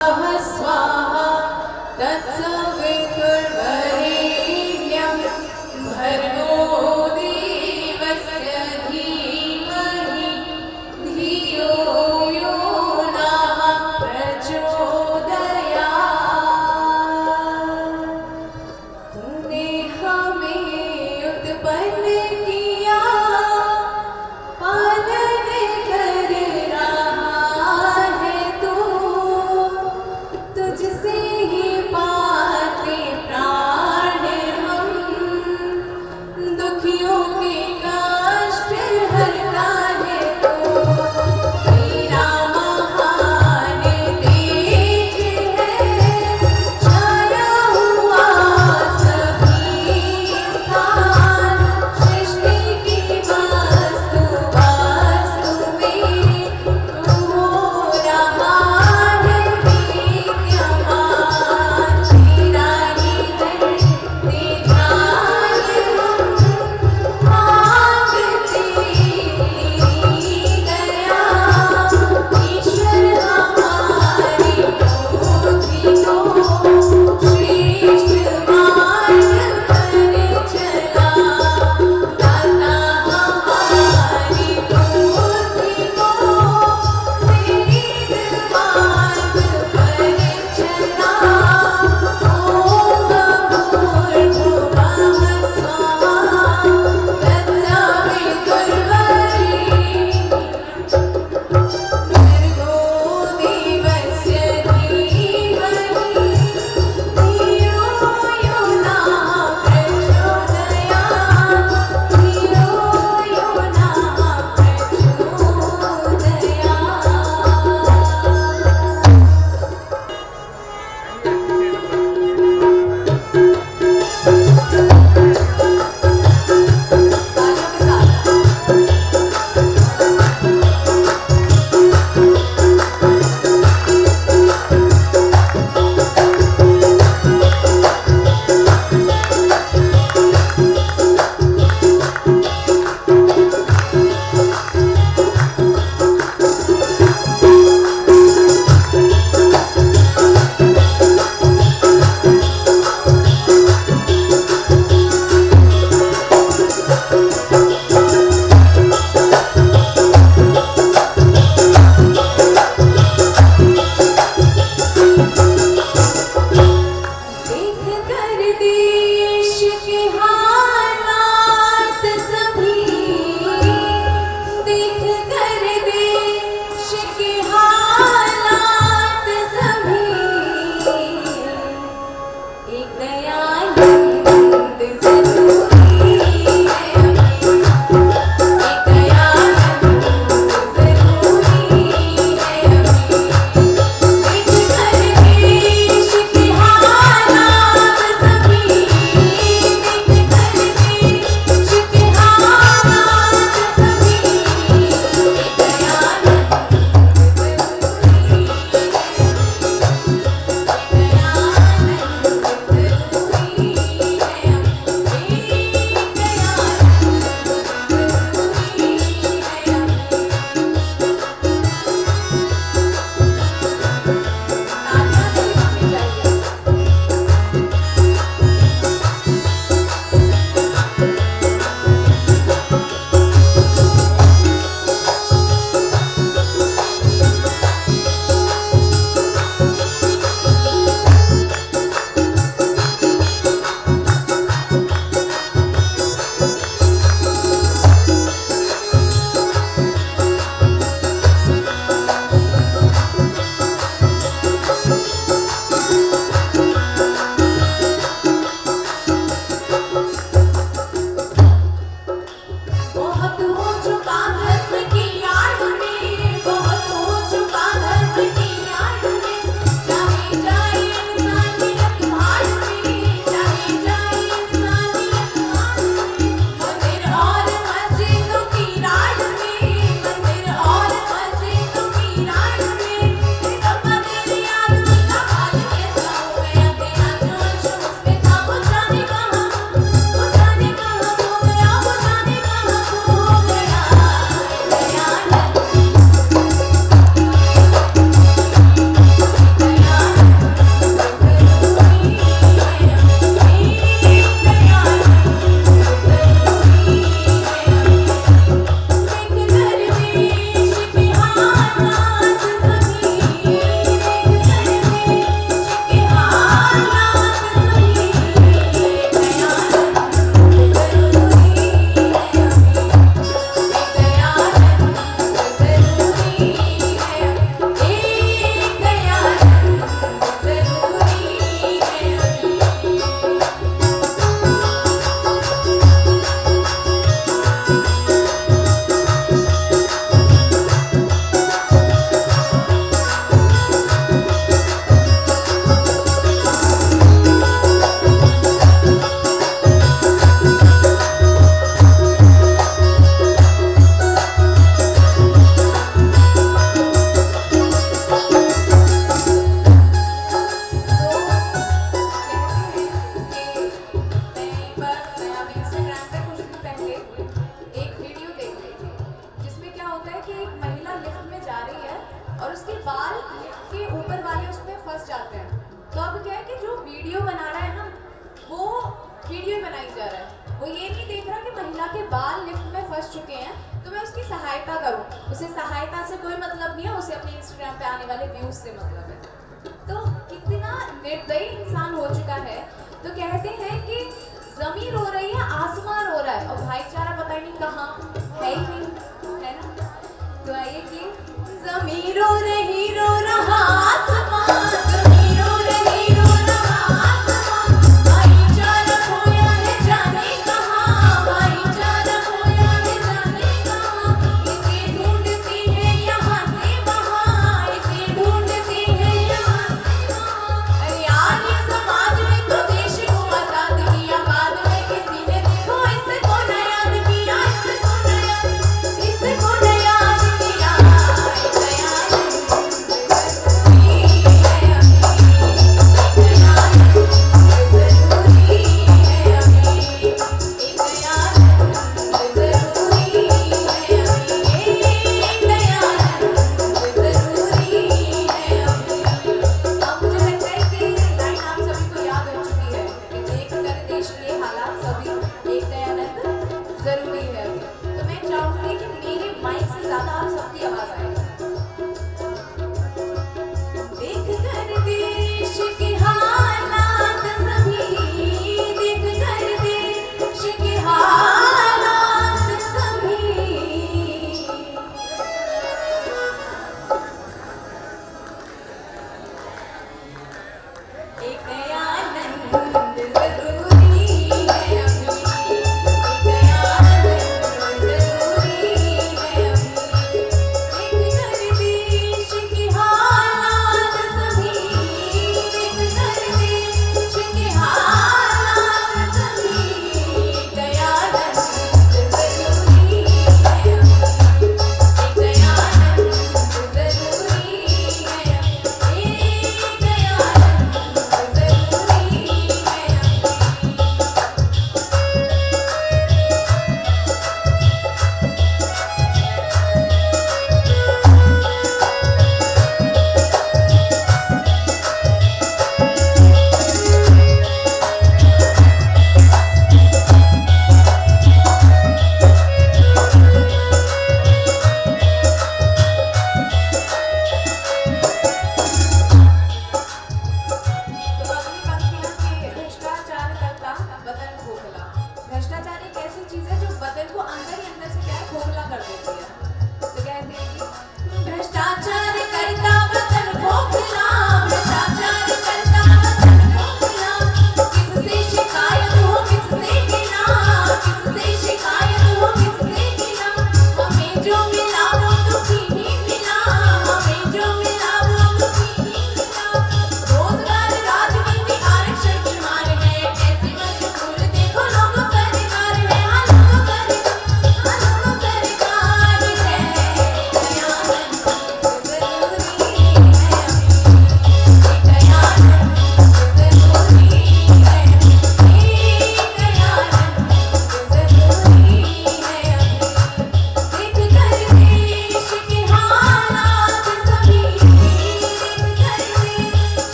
स्वाहा तत्सवितुर्वरेण्यं भर्गो देवस्य धीमहि धियो यो नः प्रचोदयात्। तूने हमें उत्पन्न किया, पालन कर रहा है तू, कि एक महिला लिफ्ट में जा रही है और उसके बाल लिफ्ट के ऊपर वाले उसमें फंस जाते हैं। तो अब क्या है कि जो वीडियो बना रहा है ना, वो वीडियो बनाई जा रहा है, वो ये नहीं देख रहा कि महिला के बाल लिफ्ट में फंस चुके हैं, तो मैं उसकी सहायता करूं। उसे सहायता से कोई मतलब नहीं है, उसे अपने इंस्टाग्राम पे आने वाले व्यूज से मतलब है। तो कितना निर्दयी इंसान हो चुका है। तो कहते हैं कि जमीन रो रही है, आसमान रो रहा है, और भाईचारा पता ही नहीं कहाँ है ही नहीं, है ना। तो आइए कि जमीन रो रही, रो रहा आसमान, जमीन रो रही, रो रहा आसमान, भाईचारा खोया है जाने कहाँ, भाईचारा खोया है जाने कहाँ, इसे ढूंढती है यहाँ से वहाँ, इसे ढूंढती है यहाँ से वहाँ। अरे यार ये समाज ने तो देश को आजाद किया, बाद में किसी ने देखो इसको न याद किया, इसको न याद किया, इसको न याद किया।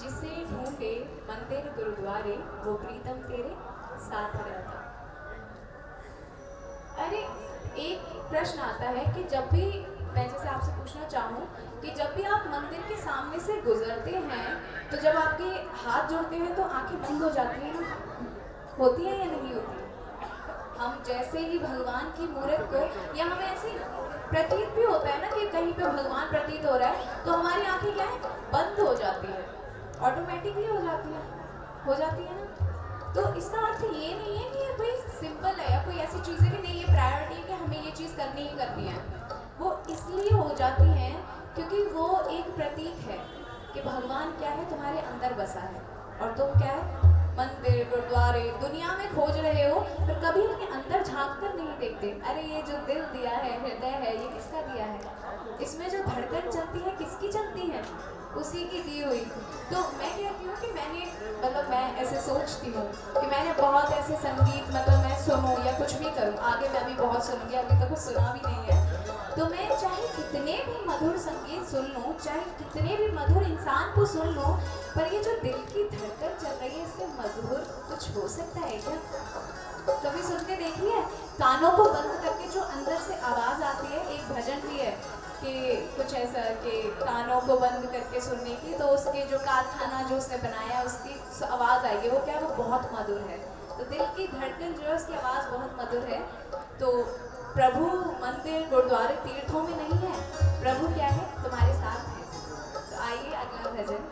जिसे ढूंढे मंदिर गुरुद्वारे वो प्रीतम तेरे साथ रहता। अरे एक प्रश्न आता है कि जब भी मैं जैसे आपसे पूछना चाहूँ कि जब भी आप मंदिर के सामने से गुजरते हैं तो जब आपके हाथ जुड़ते हैं तो आंखें बंद हो जाती हैं ना, होती है या नहीं होती? हम जैसे ही भगवान की मूर्त को या हमें ऐसे प्रतीत भी होता है ना कि कहीं पे भगवान प्रतीत हो रहा है तो हमारी आंखें क्या है, बंद हो जाती है, ऑटोमेटिकली हो जाती है ना। तो इसका अर्थ ये नहीं है कि ये भाई सिंपल है या कोई ऐसी चीज़ है कि नहीं ये प्रायोरिटी है कि हमें ये चीज़ करनी ही करनी है। वो इसलिए हो जाती हैं क्योंकि वो एक प्रतीक है कि भगवान क्या है, तुम्हारे अंदर बसा है और तुम क्या है, मंदिर गुरुद्वारे दुनिया में खोज रहे हो पर कभी अपने अंदर झांक कर नहीं देखते। अरे ये जो दिल दिया है, हृदय है, ये किसका दिया है? इसमें जो धड़कन चलती है किसकी चलती है? उसी की दी हुई। तो मैं कहती हूँ कि मैंने मतलब मैं ऐसे सोचती हूँ कि मैंने बहुत ऐसे संगीत मतलब मैं सुनूँ या कुछ भी करूँ, आगे मैं भी बहुत सुनूँगी, अभी तक कुछ सुना भी नहीं है, तो मैं चाहे कितने भी मधुर संगीत सुन लूँ, चाहे कितने भी मधुर इंसान को सुन लूँ, पर ये जो दिल की धड़कन चल रही है इससे मधुर कुछ हो सकता है क्या? कभी सुन के देखिए, कानों को बंद करके जो अंदर से आवाज़ आती है। एक भजन भी है कि कुछ ऐसा कि कानों को बंद करके सुनने की, तो उसके जो कारखाना जो उसने बनाया उसकी आवाज़ आएगी, वो क्या है, वो बहुत मधुर है। तो दिल की धड़कन जो है उसकी आवाज़ बहुत मधुर है। तो प्रभु मंदिर गुरुद्वारे तीर्थों में नहीं है, प्रभु क्या है, तुम्हारे साथ है। तो आइए अगला भजन।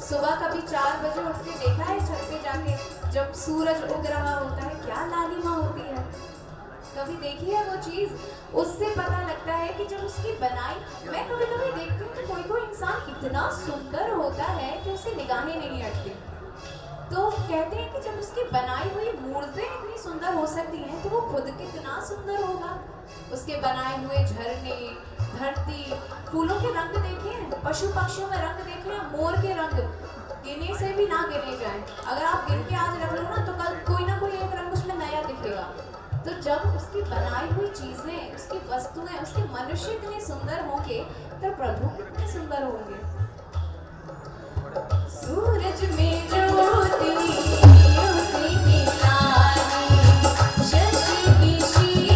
सुबह कभी 4 बजे उठ के देखा है छत पे जाके जब सूरज उग रहा होता है क्या लालिमा होती है? कभी देखी है वो चीज़? उससे पता लगता है कि जब उसकी बनाई, मैं कभी कभी देखती हूँ कि कोई कोई इंसान इतना सुंदर होता है कि उससे निगाहें नहीं हटती। तो कहते हैं कि जब उसकी बनाई हुई मूर्तें इतनी सुंदर हो सकती हैं तो वो खुद कितना सुंदर होगा। उसके बनाए हुए झरने, धरती, फूलों के रंग देखे हैं, पशु पक्षियों में रंग देखे हैं, मोर के रंग गिने से भी ना गिने जाएं। अगर आप गिन के आज रख लो ना तो कल कोई ना कोई एक रंग उसमें नया दिखेगा। तो जब उसकी बनाई हुई चीजें, उसकी वस्तुएं, उसके मनुष्य इतने सुंदर होंगे तो प्रभु कितने सुंदर होंगे। सूरज में ज्योति उसी की लाली, शशि की शीला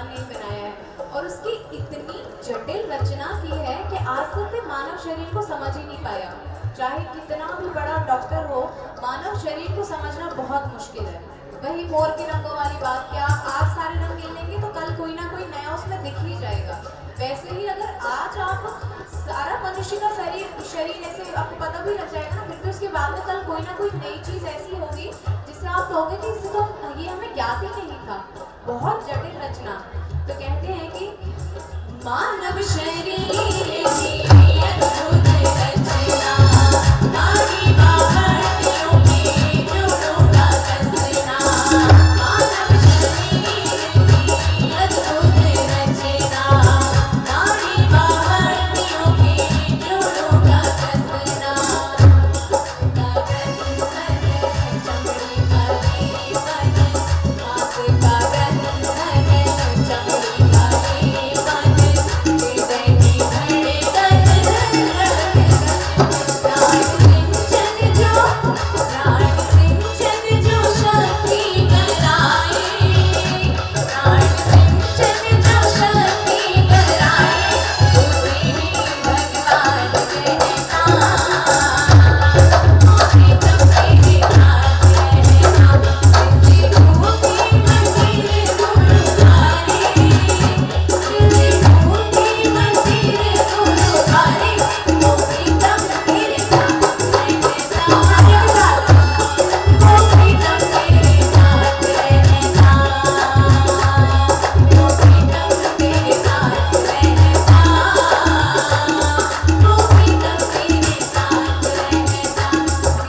भगवान ने ही बनाया है और उसकी इतनी जटिल रचना की है कि आज तक भी मानव शरीर को समझ ही नहीं पाया। चाहे कितना भी बड़ा डॉक्टर हो, मानव शरीर को समझना बहुत मुश्किल है। वही मोर के रंगों वाली बात, क्या आज सारे रंग गिन लेंगे तो कल कोई ना कोई नया उसमें दिख ही जाएगा। वैसे ही अगर आज आप सारा मनुष्य का शरीर ऐसे आपको पता भी लग जाएगा ना, फिर भी उसके बाद में कल कोई ना कोई नई चीज ऐसी होगी जिससे आप कहोगे कि इससे तो ये हमें ज्ञात ही नहीं था। बहुत जटिल रचना। तो कहते हैं कि मानव शरीर की अद्भुत रचना, नारी बावड़ियों की जोड़ों का कसना। मानव शरीर की अद्भुत रचना, नारी बावड़ियों की जोड़ों का कसना। चमड़ी का ये बदन, मांस का रंग है, चमड़ी का ये बदन, हृदय की धड़कन प्राण सिंचन जो शक्ति कराए, प्राण सिंचन जो शक्ति कराए, उसे ही भगवान कहता। मोहे तब तेरे साथ रहना, जिसे भूखी मंदिर गुरुद्वारे, जिसे भूखी मंदिर गुरुद्वारे, मोहे तब तेरे साथ रहना। मोहे तब तेरे साथ रहना, मोहे तब तेरे साथ रहना, मोहे तब तेरे साथ रहना।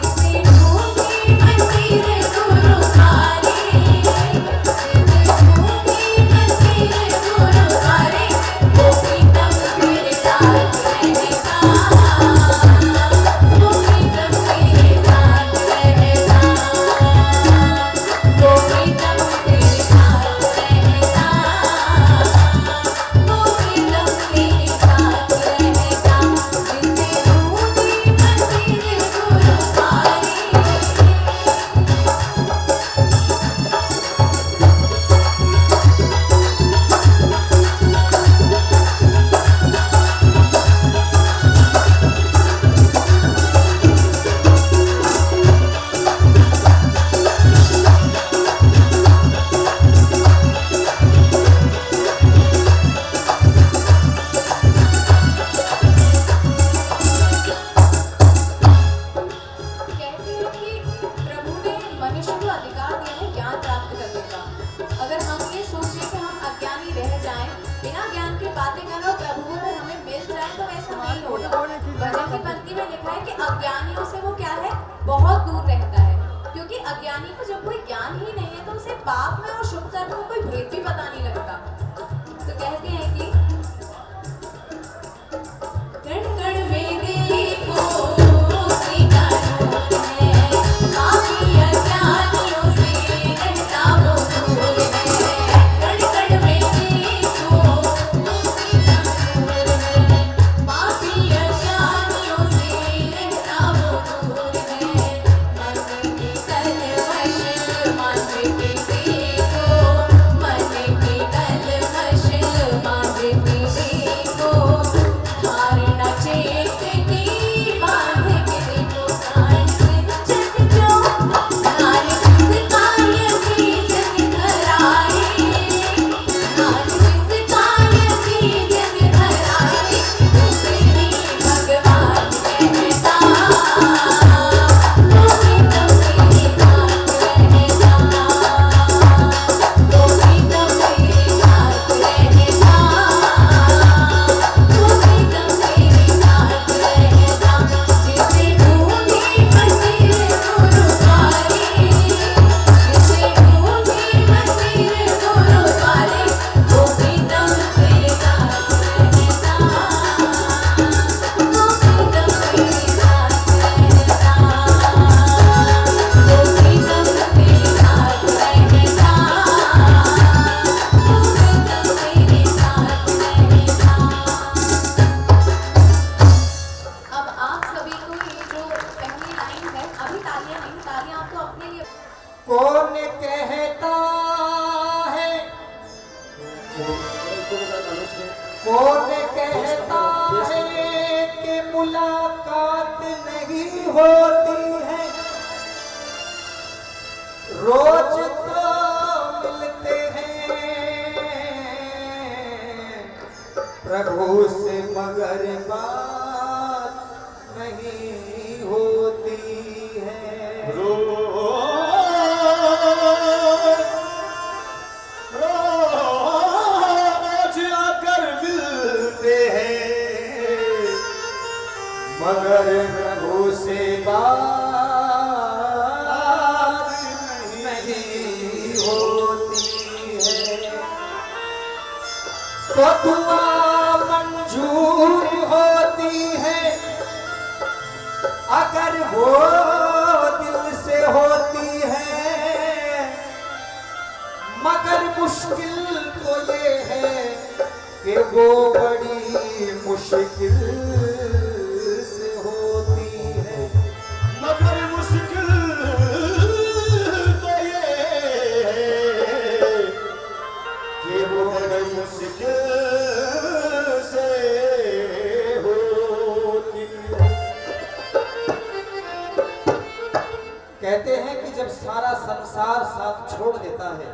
जिसे भूखी मंदिर गुरुद्वारे, जिसे भूखी मंदिर गुरुद्वारे, मोहे तब तेरे साथ रहना, मोहे तब तेरे साथ रहना, मोहे तब तेरे साथ रहना, मोहे तब तेरे साथ रहना। जिसे भूखी मंदिर गुरुद्वारे। कहते हैं कि प्रभु ने मनुष्य को अधिकार दिया है ज्ञान प्राप्त करने का। अगर हम ये सोचें कि हम अज्ञानी रह जाएं, बिना ज्ञान के बातें करें और प्रभु अगर हमें मिल जाए तो ऐसा नहीं होगा। भजन की पंक्ति में लिखा है कि अज्ञानियों से वो क्या है, बहुत दूर रहता है। क्योंकि अज्ञानी को जब कोई ज्ञान ही नहीं है तो उसे पाप में और शुभ कर्म में कोई भेद भी पता नहीं लगता। तो कहते हैं कि कण कण में देखो उसी का नूर है, पापी अज्ञानियों से रहता वो दूर है। कण कण में देखो उसी का नूर है, पापी अज्ञानियों से रहता वो दूर है। मन के कलवश मन के देखो, मन के कौन कहता है कि मुलाकात नहीं होती है, रोज तो मिलते हैं प्रभु से, मगर बात नहीं होती है। मगर प्रभु से बात नहीं होती है। तो दुआ मंजूर होती है अगर वो दिल से होती है, मगर मुश्किल तो ये है कि वो बड़ी मुश्किल मगर मुश्किल तो ये है कि वो बड़ी मुश्किल से होती है। कहते हैं कि जब सारा संसार साथ छोड़ देता है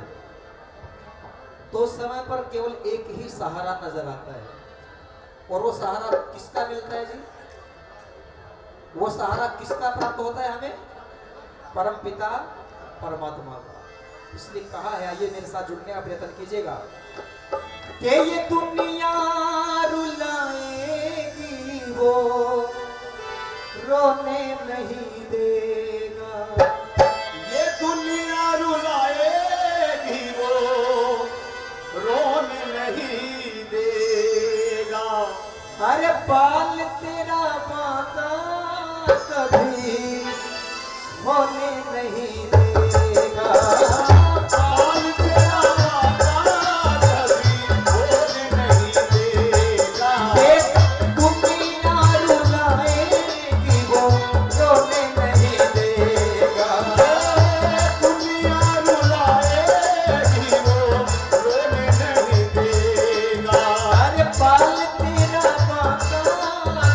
तो उस समय पर केवल एक ही सहारा नजर आता है, और वो सहारा किसका मिलता है जी? वो सहारा किसका प्राप्त होता है हमें? परम पिता परमात्मा का। इसलिए कहा है, आइए मेरे साथ जुड़ने का प्रयत्न कीजिएगा कि ये दुनिया रुलाएगी वो रोने नहीं देगा। ये दुनिया रुलाएगी वो रोने नहीं देगा। अरे बाल तेरा बाता कभी होने नहीं देगा। बाल तेरा बाता कभी होने नहीं देगा। दुनिया रुलाएगी वो रोने नहीं देगा। दुनिया रुलाएगी वो रोने नहीं देगा। अरे बाल तेरा बाता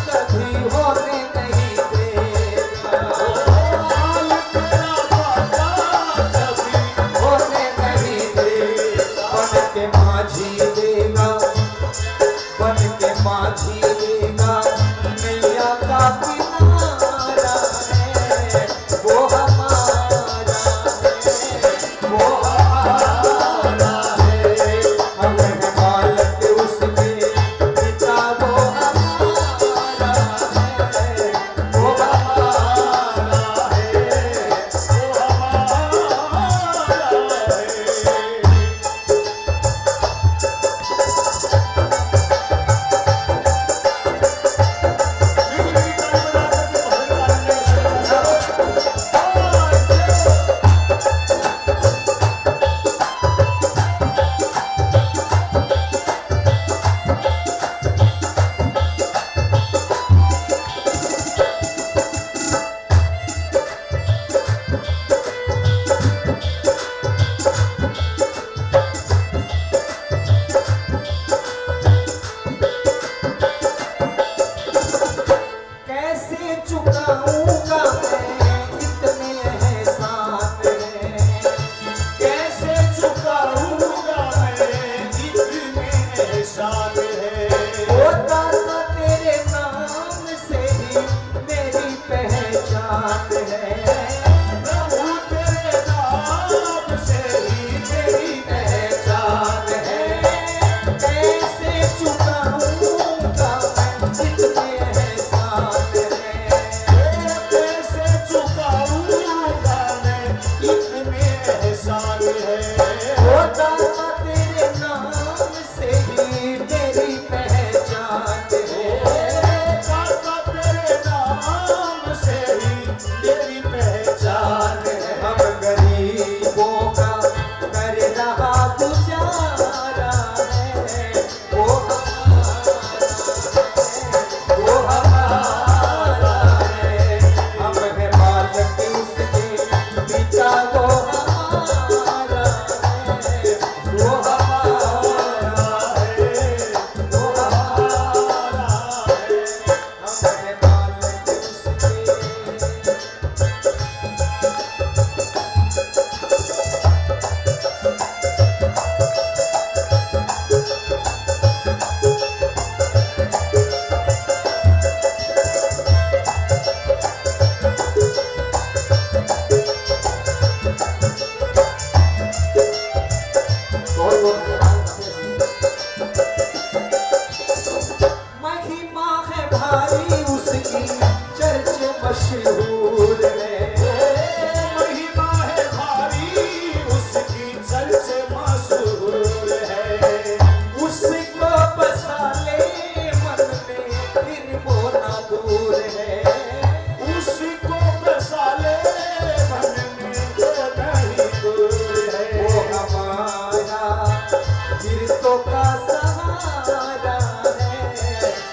कभी होने नहीं देगा। बाल तेरा बाता कभी होने नहीं देगा। बन के माझी देगा, बन के माझी देगा, नैया का किनारा है वो हमारा है, वो हमारा है। हम हैं बालक उसके, पिता वो हमारा है, वो हमारा है। गिरतों का सहारा है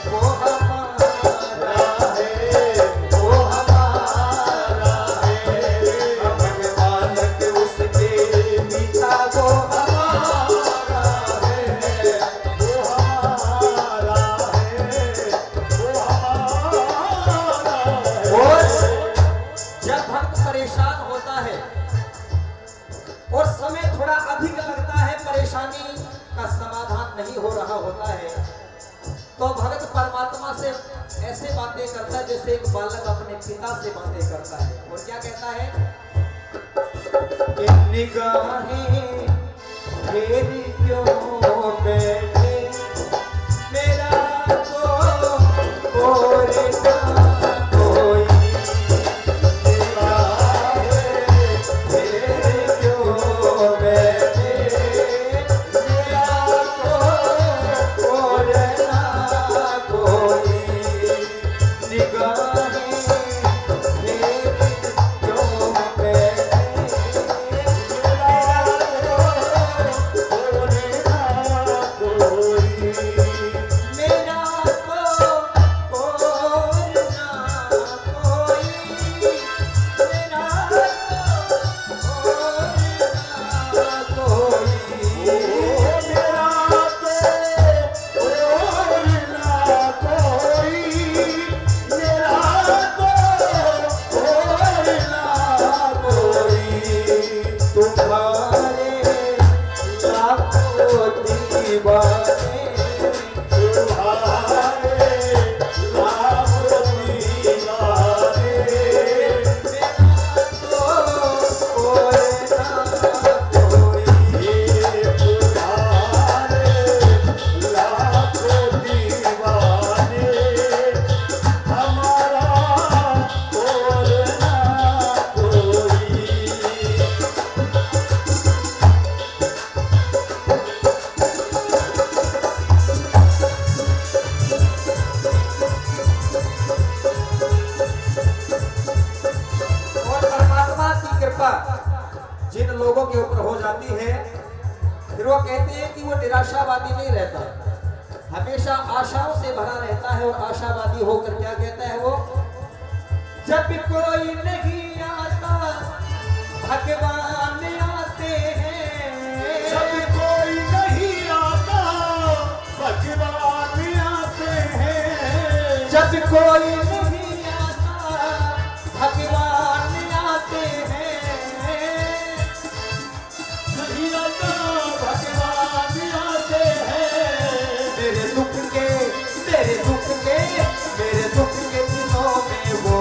वो हमारा है, वो हमारा है। अमन बालक उसके पिता वो हमारा है, वो हमारा है, वो हमारा और है। जब भक्त परेशान होता है और समय थोड़ा अधिक लगता है, परेशानी का समाधान नहीं हो रहा होता है, तो भक्त परमात्मा से ऐसे बातें करता है जैसे एक बालक अपने पिता से बातें करता है। और क्या कहता है कि निगाहें फेरी क्यों बैठे मेरा तो और ना कोई, जिन लोगों के ऊपर हो जाती है फिर वो कहते हैं कि वो निराशावादी नहीं रहता, हमेशा आशाओं से भरा रहता है। और आशावादी होकर क्या कहता है वो, जब कोई नहीं आता भगवान आते हैं, जब कोई नहीं आता भगवान आते हैं, जब कोई नहीं आता भगवान आते हैं। नहीं आता भगवान आते हैं। मेरे दुख के दिनों में वो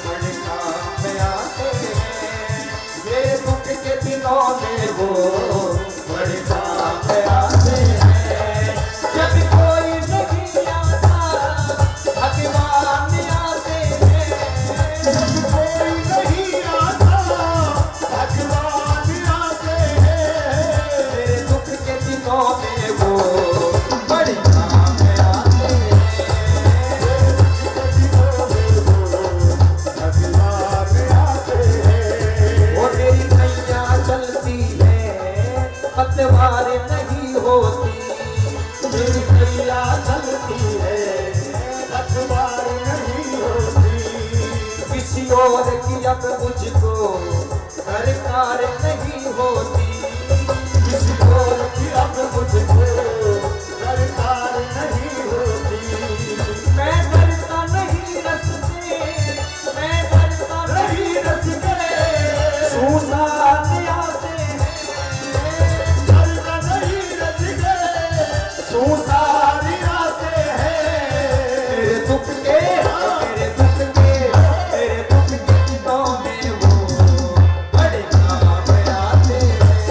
बड़े काम आते हैं, मेरे दुख के दिनों में वो बड़े काम आते हैं। जब कोई नहीं आता भगवान आते हैं, जब कोई नहीं आता भगवान आते हैं। मेरे दुख के दिनों में वो बड़े काम आते हैं। भगवान आते हैं। वो मेरी नैया चलती है पतवार नहीं होती, मेरी नैया चलती है पतवार नहीं होती। किसी और की अब मुझको दरकार नहीं होती, किसी और की अब मुझको दरकार नहीं होती। मैं डरता नहीं रस से, मैं डरता नहीं रस से, सुसान आते हैं, डरता नहीं रज गए सुसान आते हैं। मेरे दुख के दिनों में वो बड़े काम आते हैं।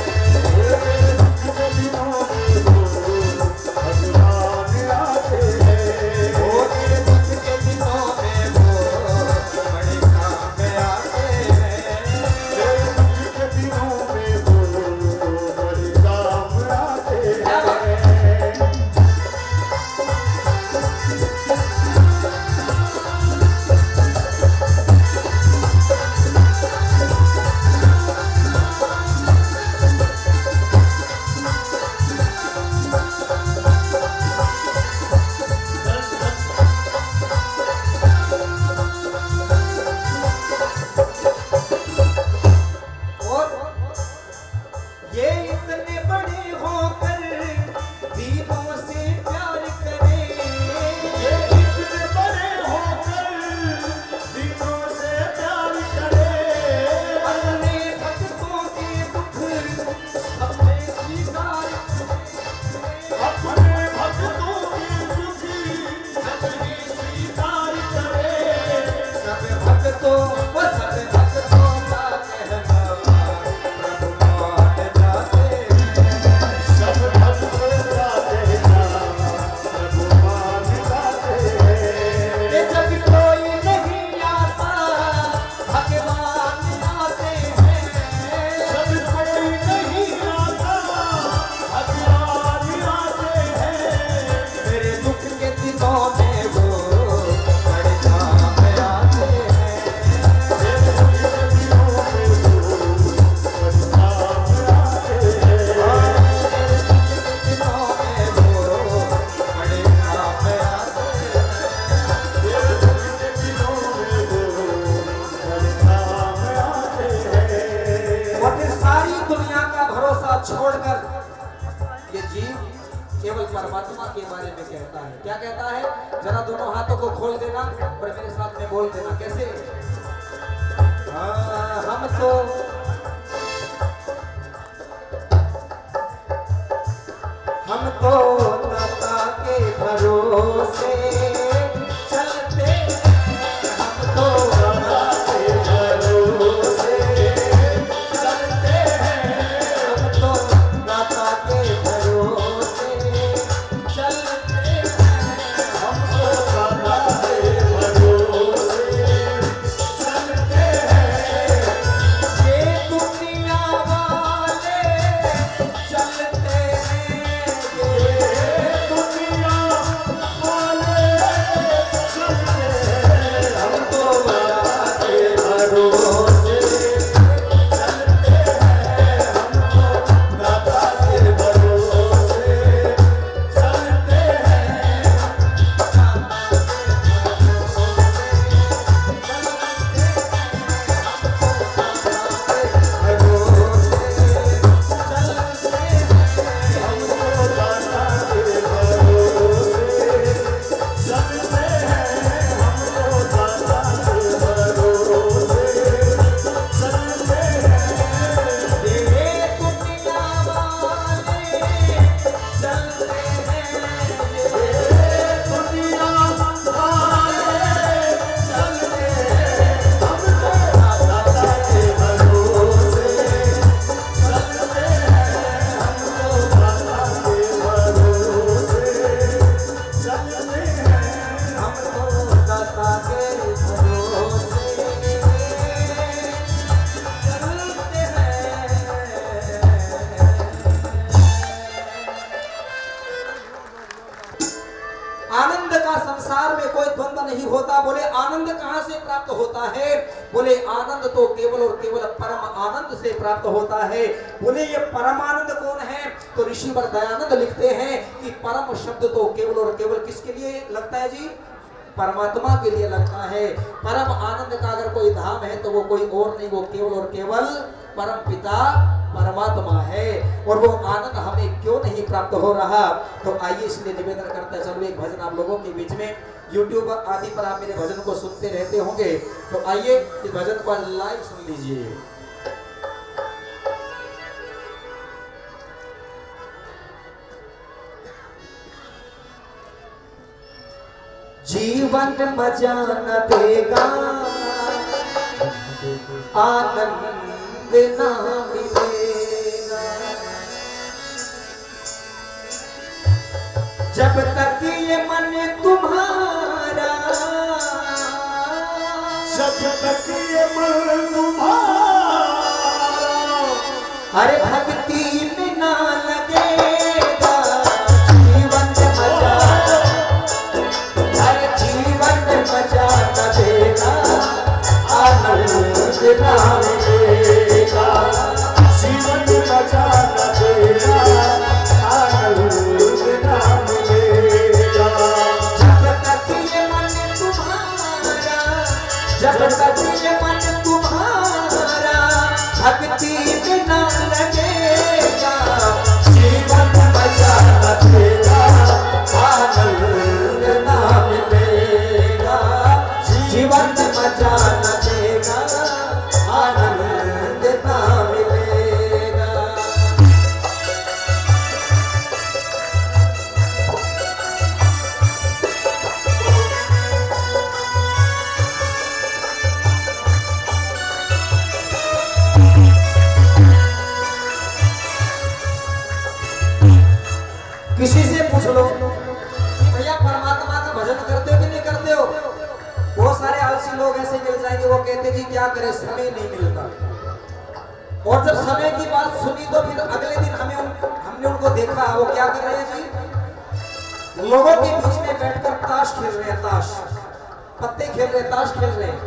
केवल परमात्मा के बारे में कहता है। क्या कहता है? जरा दोनों हाथों को खोल देना और मेरे साथ में बोल देना। कैसे? हम तो दाता के भरोसे चलते हैं। हम तो दाता के भरोसे चलते हैं। हम तो दाता के भरोसे चलते हैं। हम तो दाता के भरोसे चलते हैं। ये दुनिया वाले चलते हैं। दुनिया वाले चलते हैं। हम तो दाता के भरोसे चलते हैं। हम तो दाता के भरोसे चलते हैं। हम तो दाता के भरोसे चलते हैं। हम तो दाता के भरोसे चलते हैं। ये दुनिया वाले चलते हैं। दुनिया वाले चलते हैं। हम तो दाता के भरोसे चलते हैं। हम तो दाता के भरोसे चलते हैं। हम तो दाता के भरोसे चलते हैं। आनंद का संसार में कोई द्वंद्व नहीं होता। बोले आनंद कहां से प्राप्त होता है? बोले आनंद तो केवल और केवल परम आनंद से प्राप्त होता है। बोले ये परम आनंद कौन है? तो ऋषिवर दयानंद लिखते हैं कि परम शब्द तो केवल और केवल किसके लिए लगता है जी? परमात्मा के लिए लगता है। परम आनंद का अगर कोई धाम है तो वो कोई और नहीं, वो केवल और केवल परम पिता परमात्मा है। और वो आनंद हमें क्यों नहीं प्राप्त हो रहा? तो आइए इसलिए निवेदन करते चलो एक भजन आप लोगों के बीच में YouTube आदि पर आप मेरे भजन को सुनते रहते होंगे, तो आइए इस भजन को लाइव सुन लीजिए। जीवन मजा न देगा, आनंद ना मिलेगा, जब तक ये मन तुम्हारा, जब तक ये मन तुम्हारा, अरे भक्ति में ना लगेगा, जीवन मजा, अरे जीवन मजा न देगा, आनंद ना मिलेगा, जीवन मजा न देगा, आनंद ना मिलेगा, जब तक ये मन तुम्हारा, जब तक ये मन तुम्हारा, भक्ति में ना लगेगा, जीवन मजा न देगा, आनंद ना मिलेगा, जीवन मजा न देगा, आनंद ना मिलेगा। किसी से पूछ लो कि भैया परमात्मा का भजन करते हो कि नहीं करते हो? बहुत सारे आलसी लोग ऐसे मिल जाएंगे, वो कहते जी क्या करें, समय नहीं मिलता। और जब समय की बात सुनी तो फिर अगले दिन हमने उनको देखा, वो क्या कर रहे हैं जी, लोगों के बीच में बैठकर ताश खेल रहे हैं, ताश पत्ते खेल रहे हैं, ताश खेल रहे हैं।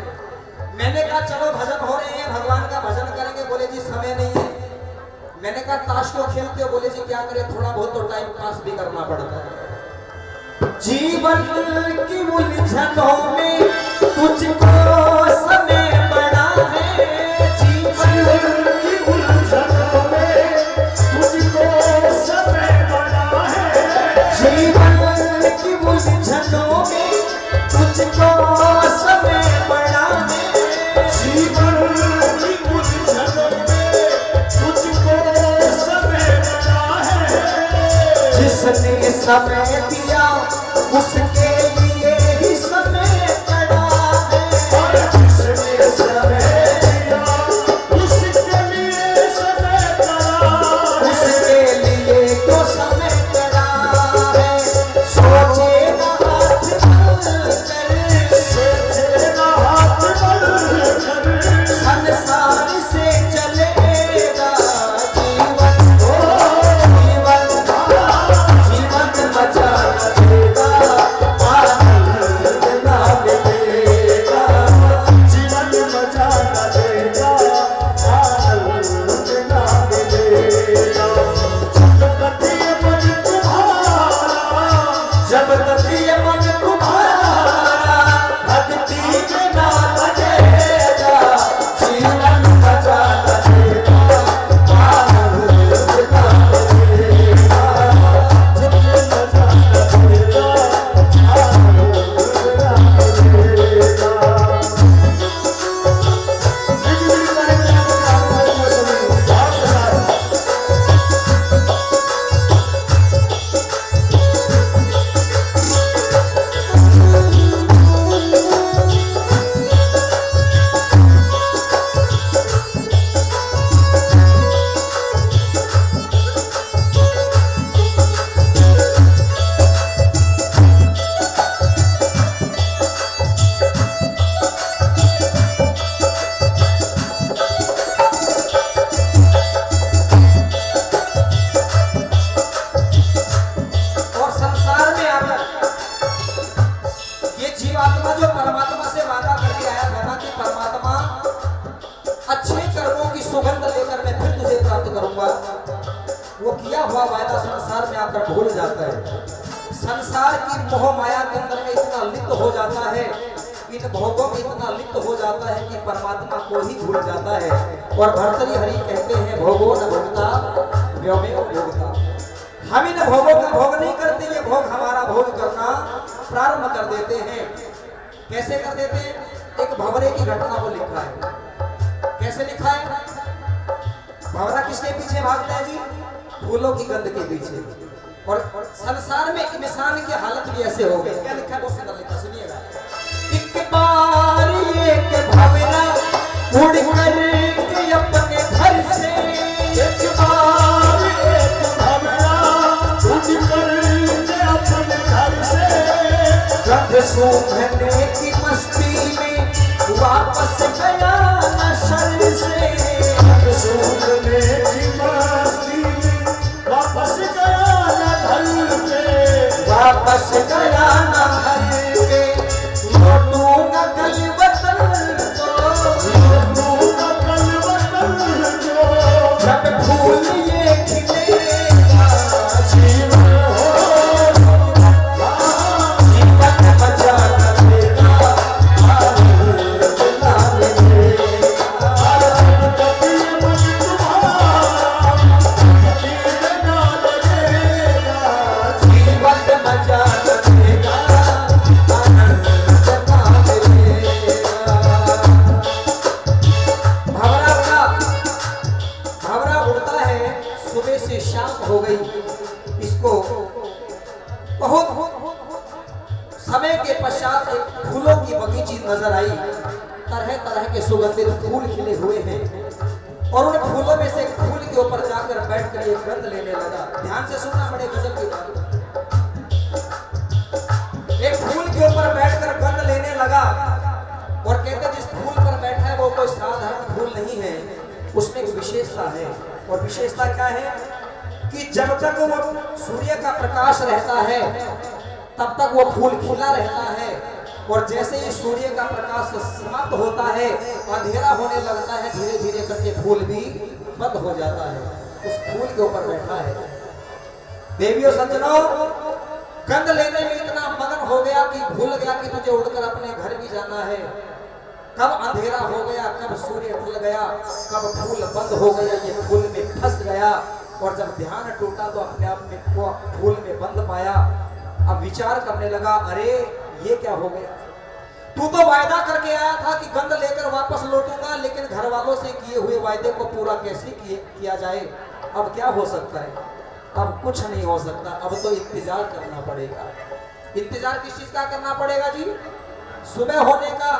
मैंने कहा चलो भजन हो रहे हैं, भगवान का भजन करेंगे। बोले जी समय नहीं है। मैंने कहा ताश क्यों खेलते हो? बोले जी क्या करें, थोड़ा बहुत तो टाइम पास भी करना पड़ता है। जीवन की उलझनों में तुझको समय बड़ा है, जीवन की उलझनों में तुझको समय बड़ा है, लिए समय दिया उसके लिए ही समय चढ़ा है। और जिसने समय दिया उसके लिए समय चढ़ा है। उसके लिए तो समय चढ़ा है। सोचे न हाथ कर, सोचे ना हाथ बल कर, संसार से चलेगा जीवन, जीवन जीवन मचा देगा, आनंद ना मिलेगा। जीवन मजा न देगा, आनंद ना मिलेगा। जब तक ये मन तुम्हारा, जब तक ये मन तुम्हारा भक्ति में ना लगेगा, जीवन मचा देगा, आनंद ना मिलेगा। जितने मजा न देगा, आनंद ना मिलेगा। बिजली कड़कने के आवाज़ में सुनी, बहुत सारा। और संसार में आकर ये जीवात्मा जो परमात्मा से वादा करके आया था ना कि परमात्मा अच्छे कर्मों की सुगंध लेकर मैं फिर तुझे प्राप्त करूंगा, वो किया हुआ वादा संसार में आकर भूल जाता है। संसार की मोह माया के अंदर में इतना लिप्त हो जाता है, इन भोगों में इतना लिप्त हो जाता है कि परमात्मा को ही भूल जाता है। और भर्तृहरि हरि कहते हैं भोगो न भोगता व्योमेव भोगता। हम इन भोगों का भोग नहीं करते, ये भोग हमारा भोग करना प्रारंभ कर देते हैं। कैसे कर देते हैं? एक भंवरे की घटना को लिखा है। कैसे लिखा है? भंवरा किसके पीछे भागता है जी? फूलों की गंध के पीछे। और संसार में इंसान की हालत भी ऐसे हो गई। क्या लिखा है? बहुत सुंदर लिखा, सुनिएगा। एक बार एक भंवरा उड़ कर के अपने घर से, एक बार एक भंवरा उड़ कर के अपने घर से, गंध सूंघने की मस्ती में वापस गया नशर से। गंध सूंघने की मस्ती में वापस गया न घर पे। वापस गया न घर पे, लौटूंगा कल वतन को, लौटूंगा कल वतन को। जब फूल ये खिलेगा, जीवन जीवन मजा देगा, आनंद ना मिलेगा। जब तक ये मन तुम्हारा, जीवन ना लगेगा। जीवन मजा देगा, आनंद ना मिलेगा। भंवरा उड़ता है, सुबह से शाम हो गई। इसको बहुत समय के पश्चात एक फूलों की बगीची नजर आई। तरह तरह के सुगंधित फूल खिले हुए हैं और उन फूलों में से एक फूल के ऊपर जाकर बैठकर एक गंध लेने लगा। ध्यान से सुनना, बड़े गजब की बात। एक फूल के ऊपर बैठकर गंध लेने लगा और कहते जिस फूल पर बैठा है वो कोई साधारण फूल नहीं है, उसमें एक विशेषता है। और विशेषता क्या है कि जब तक वो सूर्य का प्रकाश रहता है तब तक वो फूल खिला रहता है, और जैसे ही सूर्य का प्रकाश समाप्त होता है, अंधेरा होने लगता है, धीरे धीरे करके फूल भी बंद हो जाता है। उस फूल के ऊपर बैठा है। देवियों सज्जनों, गंध लेने में इतना मगन हो गया कि भूल गया कि तुझे उड़कर अपने घर भी जाना है। कब अंधेरा हो गया, कब सूर्य ढल गया, कब फूल बंद हो गया, ये फूल में फंस गया। और जब ध्यान टूटा तो अपने आप में वो फूल में बंद पाया। अब विचार करने लगा, अरे ये क्या हो गया? तू तो वायदा करके आया था कि गंध लेकर वापस लौटूंगा, लेकिन घर वालों से किए हुए वायदे को पूरा कैसे किया जाए? अब क्या हो सकता है? अब कुछ नहीं हो सकता, अब तो इंतजार करना पड़ेगा। इंतजार किस चीज का करना पड़ेगा जी? सुबह होने का,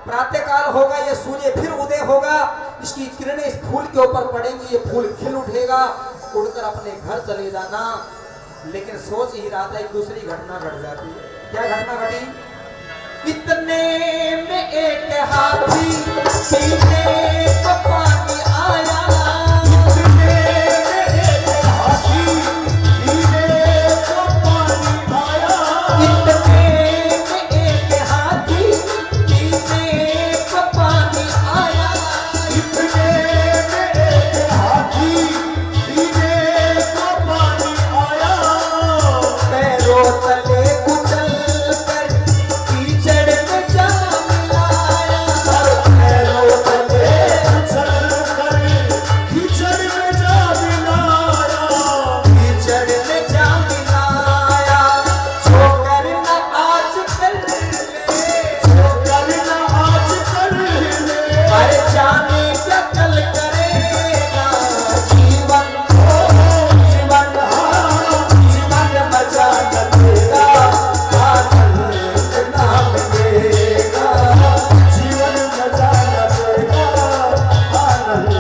प्रातःकाल होगा, ये सूर्य फिर उदय होगा, इसकी किरणें इस फूल के ऊपर पड़ेंगी, ये फूल खिल उठेगा, उड़कर अपने घर चले जाना। लेकिन सोच ही रहा था, एक दूसरी घटना घट जाती है। क्या घटना घटी? इतने में एक हाथी पीने को पानी आया, इतने में एक हाथी पीने को पानी आया, इतने में एक हाथी पीने को पानी आया, इतने में एक हाथी पीने को पानी आया। पैरों तले कुचल कर कीचड़ में जा मिलाया, पैरों तले उछल कर कीचड़ में जा मिलाया, कीचड़ में जा मिलाया। छोकर न आज कर ले, छोकर न आज कर ले, अरे जाने क्या कल करेगा, जीवन जीवन जीवन मजा न देगा, आनंद ना मिलेगा। जीवन मजा न देगा, आनंद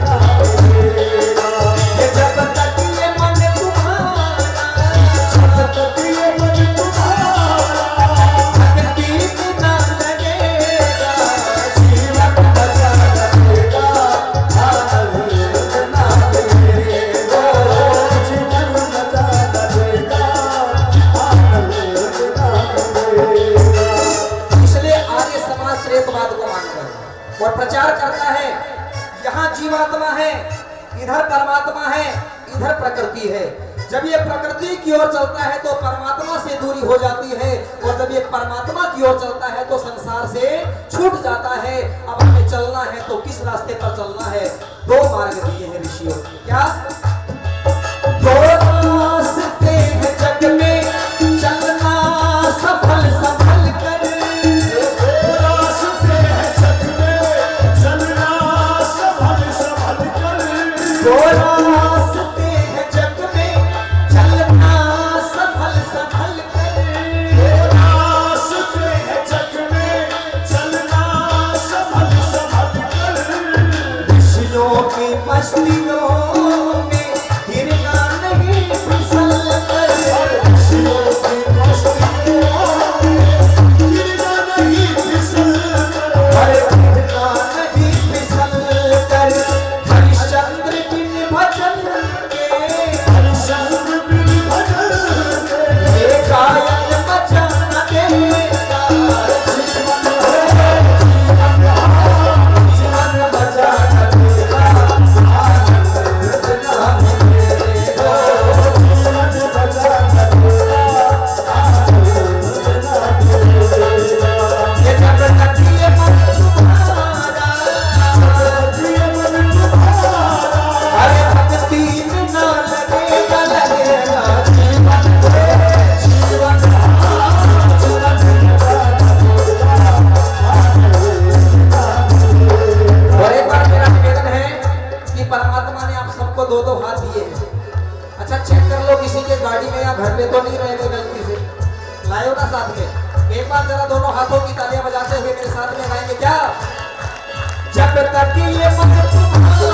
ना मिलेगा। ये जब तक ये मन तुम्हारा जब तक ये मन तुम्हारा भक्ति में ना लगेगा, जीवन मजा न देगा, आनंद ना मिलेगा। जीवन मजा न देगा, आनंद ना मिलेगा। इसलिए आर्य समाज श्रेष्ठवाद को मानकर और प्रचार करता है, यहाँ जीवात्मा है, इधर परमात्मा है, इधर प्रकृति है। जब ये प्रकृति की ओर चलता है तो परमात्मा से दूरी हो जाती है, और जब ये परमात्मा की ओर चलता है तो संसार से छूट जाता है। अब हमें चलना है तो किस रास्ते पर चलना है? दो मार्ग दिए हैं ऋषियों ने। क्या? दो रास्ते हैं जग में, चलना सफल संभल कर, रास्ते हैं जग में, चलना संभल संभल कर। दो रास्ते हैं जग में, चलना सफल संभल कर। रास्ते हैं जग में, चलना संभल संभल कर। ऋषियों की मस्तियों में गिरना नहीं फिसल कर, ऋषियों की मस्तियों में गिरना नहीं फिसल कर। अरे गिरना नहीं फिसल कर। हरिश्चंद्र बिन भजन के हरिश्चंद्र बिन भजन के ये गायन मचा न देगा, जीवन है, जीवन जीवन मचा न देगा, आनंद ना मिलेगा। जीवन बचा न देगा, आनंद ना मिलेगा। ये जब तक ये मन तुम्हारा, जीवन तुम्हारा अरे भक्ति में ना लगेगा, लगेगा जीवन है, जीवन और एक बार मेरा निवेदन है कि परमात्मा ने आप सबको दो दो हाथ दिए हैं। अच्छा चेक कर लो किसी के गाड़ी में या घर पे तो नहीं रह गए गलती से, लाए हो ना साथ में। एक बार जरा दोनों हाथों की तालियां बजाते हुए मेरे साथ में गाएंगे क्या? जब तक ये मन तुम्हारा,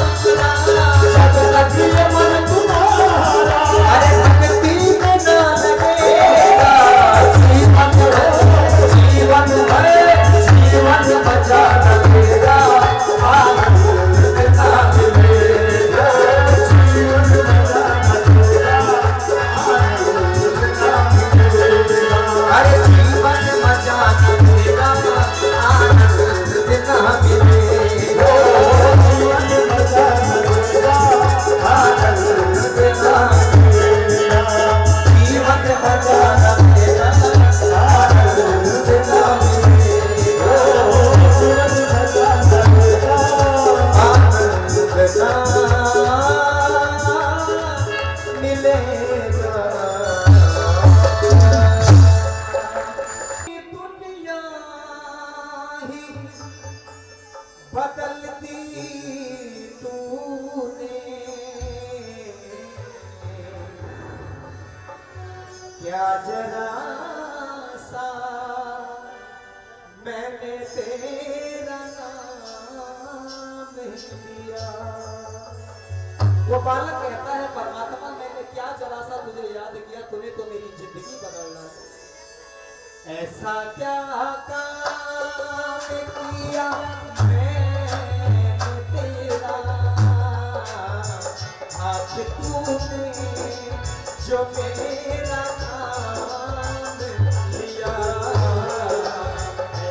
जब तक ये मन तुम्हारा, अरे भक्ति में ना लगेगा, जीवन है, जीवन है, जीवन बचा न देगा, आनंद ना मिलेगा। जीवन बचा न देगा, आनंद ना मिलेगा। अरे जीवन बचा न देगा, आनंद ना मिलेगा। जीवन बचा न देगा, आनंद ना मिलेगा। क्या जरा सा मैंने तेरा नाम लिया। वो बालक कहता है परमात्मा मैंने क्या जरा सा तुझे याद किया, तूने तो मेरी जिंदगी बदल डाली। ऐसा क्या काम किया मैंने तेरा, हाथ तूने जो मेरा नाम लिया।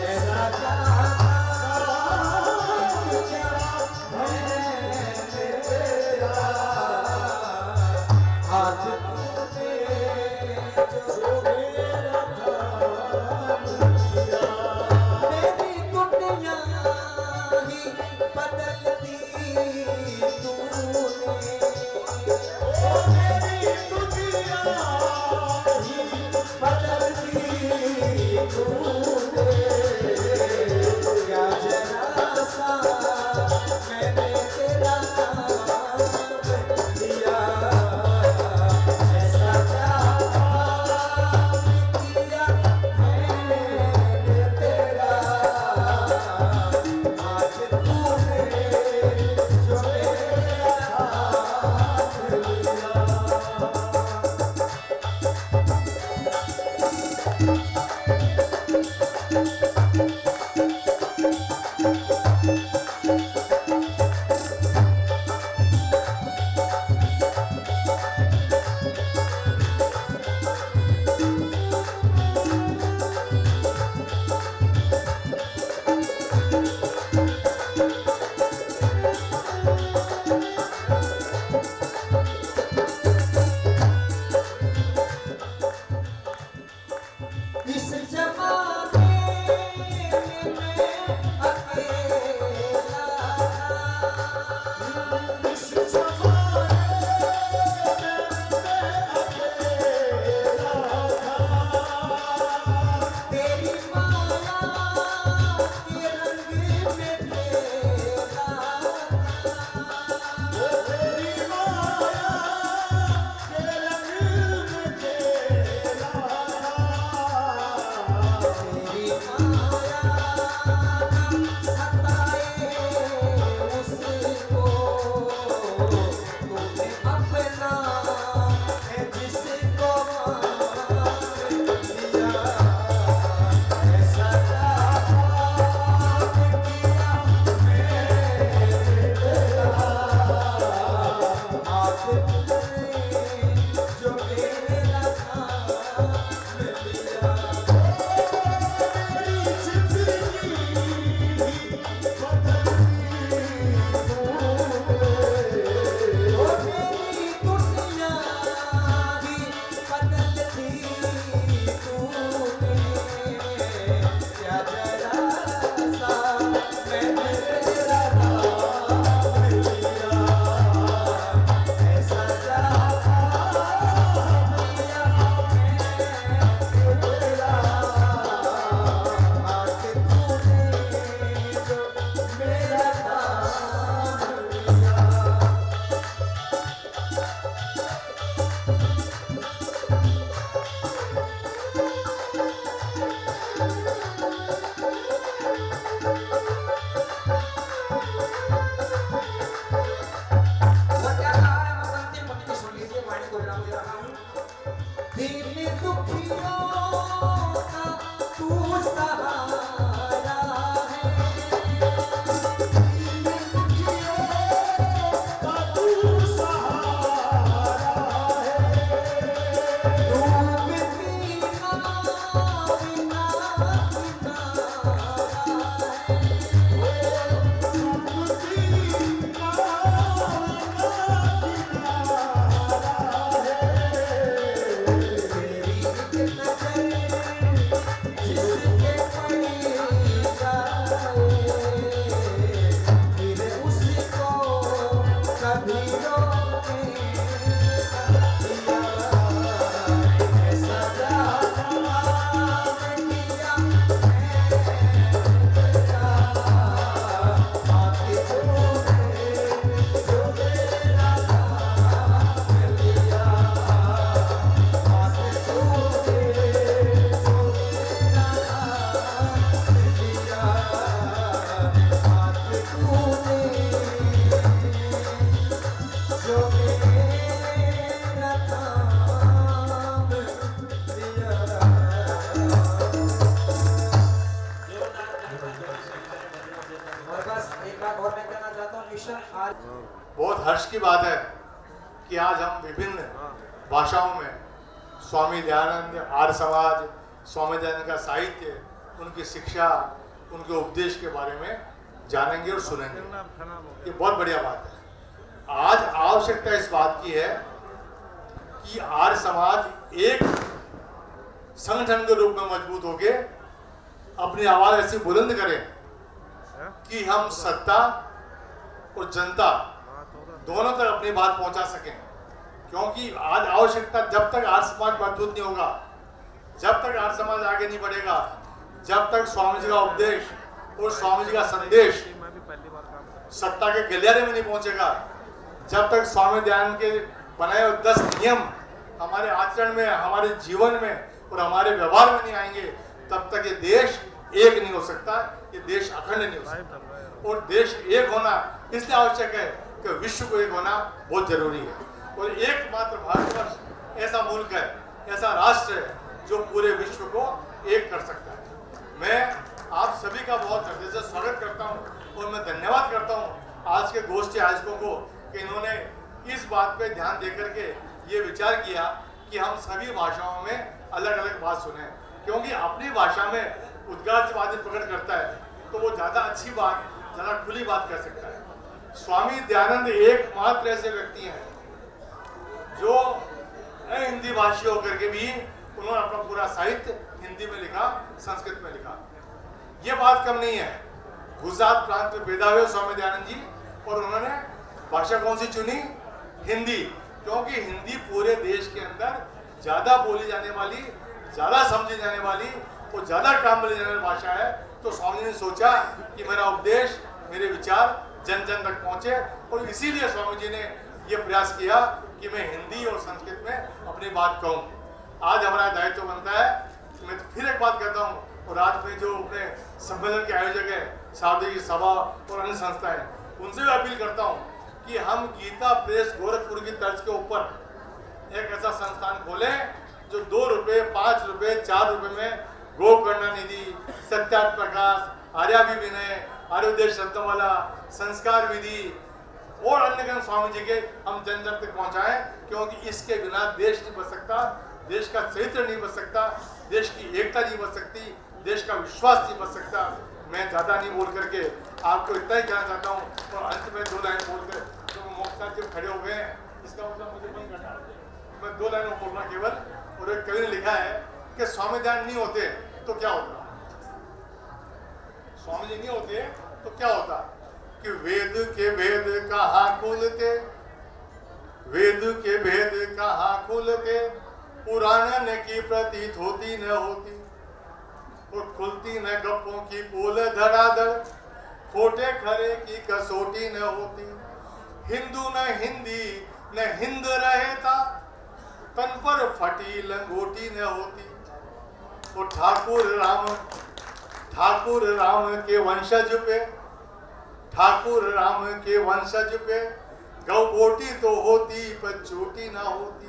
ऐसा क्या काम किया मैंने तेरा, हाथ तूने जो मेरा नाम लिया। मेरी दुनिया ही बदल दी तूने, बदल दी तूने। क्या जरा सा मैंने तेरा नाम लिया। ऐसा क्या काम किया मैंने तेरा, आज तूने जो मेरा नाम लिया। इस जमाने में मैं अकेला था, इस जमाने में अकेला था। तेरी माया के रंग में तेरा था, तेरी माया के रंग में तेरा था। तेरी माया सताए उसको, तूने अपना है जिसको मान लिया। ऐसा क्या काम किया मैंने तेरा, आज तूने जो मेरा नाम लिया। हर्ष की बात है कि आज हम विभिन्न भाषाओं में स्वामी दयानंद, आर्य समाज, स्वामी दयानंद का साहित्य, उनकी शिक्षा, उनके उपदेश के बारे में जानेंगे और सुनेंगे। ये बहुत बढ़िया बात है। आज आवश्यकता इस बात की है कि आर्य समाज एक संगठन के रूप में मजबूत होके अपनी आवाज ऐसी बुलंद करें कि हम सत्ता और जनता दोनों तक अपनी बात पहुंचा सकें। क्योंकि आज आवश्यकता, जब तक आर्य समाज मजबूत नहीं होगा, जब तक आर्य समाज आगे नहीं बढ़ेगा, जब तक स्वामी जी का उपदेश और स्वामी जी का संदेश सत्ता के गलियारे में नहीं पहुंचेगा, जब तक स्वामी दयानंद के बनाए हुए 10 नियम हमारे आचरण में, हमारे जीवन में और हमारे व्यवहार में नहीं आएंगे, तब तक ये देश एक नहीं हो सकता, ये देश अखंड नहीं हो सकता। और देश एक होना इसलिए आवश्यक है कि विश्व को एक होना बहुत जरूरी है। और एकमात्र भारतवर्ष ऐसा मुल्क है, ऐसा राष्ट्र है जो पूरे विश्व को एक कर सकता है। मैं आप सभी का बहुत हृदय से स्वागत करता हूं और मैं धन्यवाद करता हूं आज के गोष्ठी आयोजकों को कि इन्होंने इस बात पे ध्यान देकर के ये विचार किया कि हम सभी भाषाओं में अलग अलग बात सुने, क्योंकि अपनी भाषा में उद्गार जब आदमी पकड़ करता है तो वो ज़्यादा अच्छी बात, ज़्यादा खुली बात कर सकता है। स्वामी दयानंद एकमात्र ऐसे व्यक्ति हैं जो हिंदी भाषी होकर के भी उन्होंने अपना पूरा साहित्य हिंदी में लिखा, संस्कृत में लिखा। ये बात कम नहीं है। गुजरात प्रांत में पैदा हुए स्वामी दयानंद जी, और उन्होंने भाषा कौन सी चुनी? हिंदी, क्योंकि हिंदी पूरे देश के अंदर ज़्यादा बोली जाने वाली, ज़्यादा समझी जाने वाली और ज़्यादा काम में ले जाने वाली भाषा है। तो स्वामी जी ने सोचा कि मेरा उपदेश, मेरे विचार जन जन तक पहुँचे, और इसीलिए स्वामी जी ने ये प्रयास किया कि मैं हिंदी और संस्कृत में अपनी बात कहूँ। आज हमारा दायित्व बनता है कि मैं फिर एक बात कहता हूँ, और आज में जो अपने सम्मेलन के आयोजक है, शारदीय सभा और अन्य संस्थाएं, उनसे भी अपील करता हूँ कि हम गीता प्रेस गोरखपुर की तर्ज के ऊपर एक ऐसा संस्थान खोलें जो 2 रुपये, 5 रुपये, 4 रुपये में गोकर्णा निधि, सत्यार्थ प्रकाश, आर्याभि विनय, आर्योदय शब्दमाला, संस्कार विधि और अन्य ग्रंथ स्वामी जी के हम जन जन तक पहुँचाएं, क्योंकि इसके बिना देश नहीं बच सकता, देश का चरित्र नहीं बच सकता, देश की एकता नहीं बच सकती, देश का विश्वास नहीं बच सकता। मैं ज़्यादा नहीं बोल करके आपको इतना ही कहना चाहता हूँ, और अंत में 2 लाइन बोलकर, जो मोक्ष जब खड़े हो गए हैं, इसका मतलब मुझे नहीं करना, मैं 2 लाइनों बोलना केवल। और एक कवि ने लिखा है कि स्वामी दयानंद नहीं होते तो क्या होता, स्वामी जी नहीं होते तो क्या होता, कि वेद के भेद कहाँ खुलते, वेद के भेद कहाँ खुलते, पुराणन की प्रतीत होती न होती, और खुलती न गप्पों की पोल धड़ाधड़, खोटे खरे की कसौटी न होती, हिंदू न हिंदी न हिंद रहता, तन पर फटी लंगोटी न होती, और ठाकुर राम के वंशज पे, ठाकुर राम के वंशज पे गौ बोटी तो होती पर चोटी ना होती,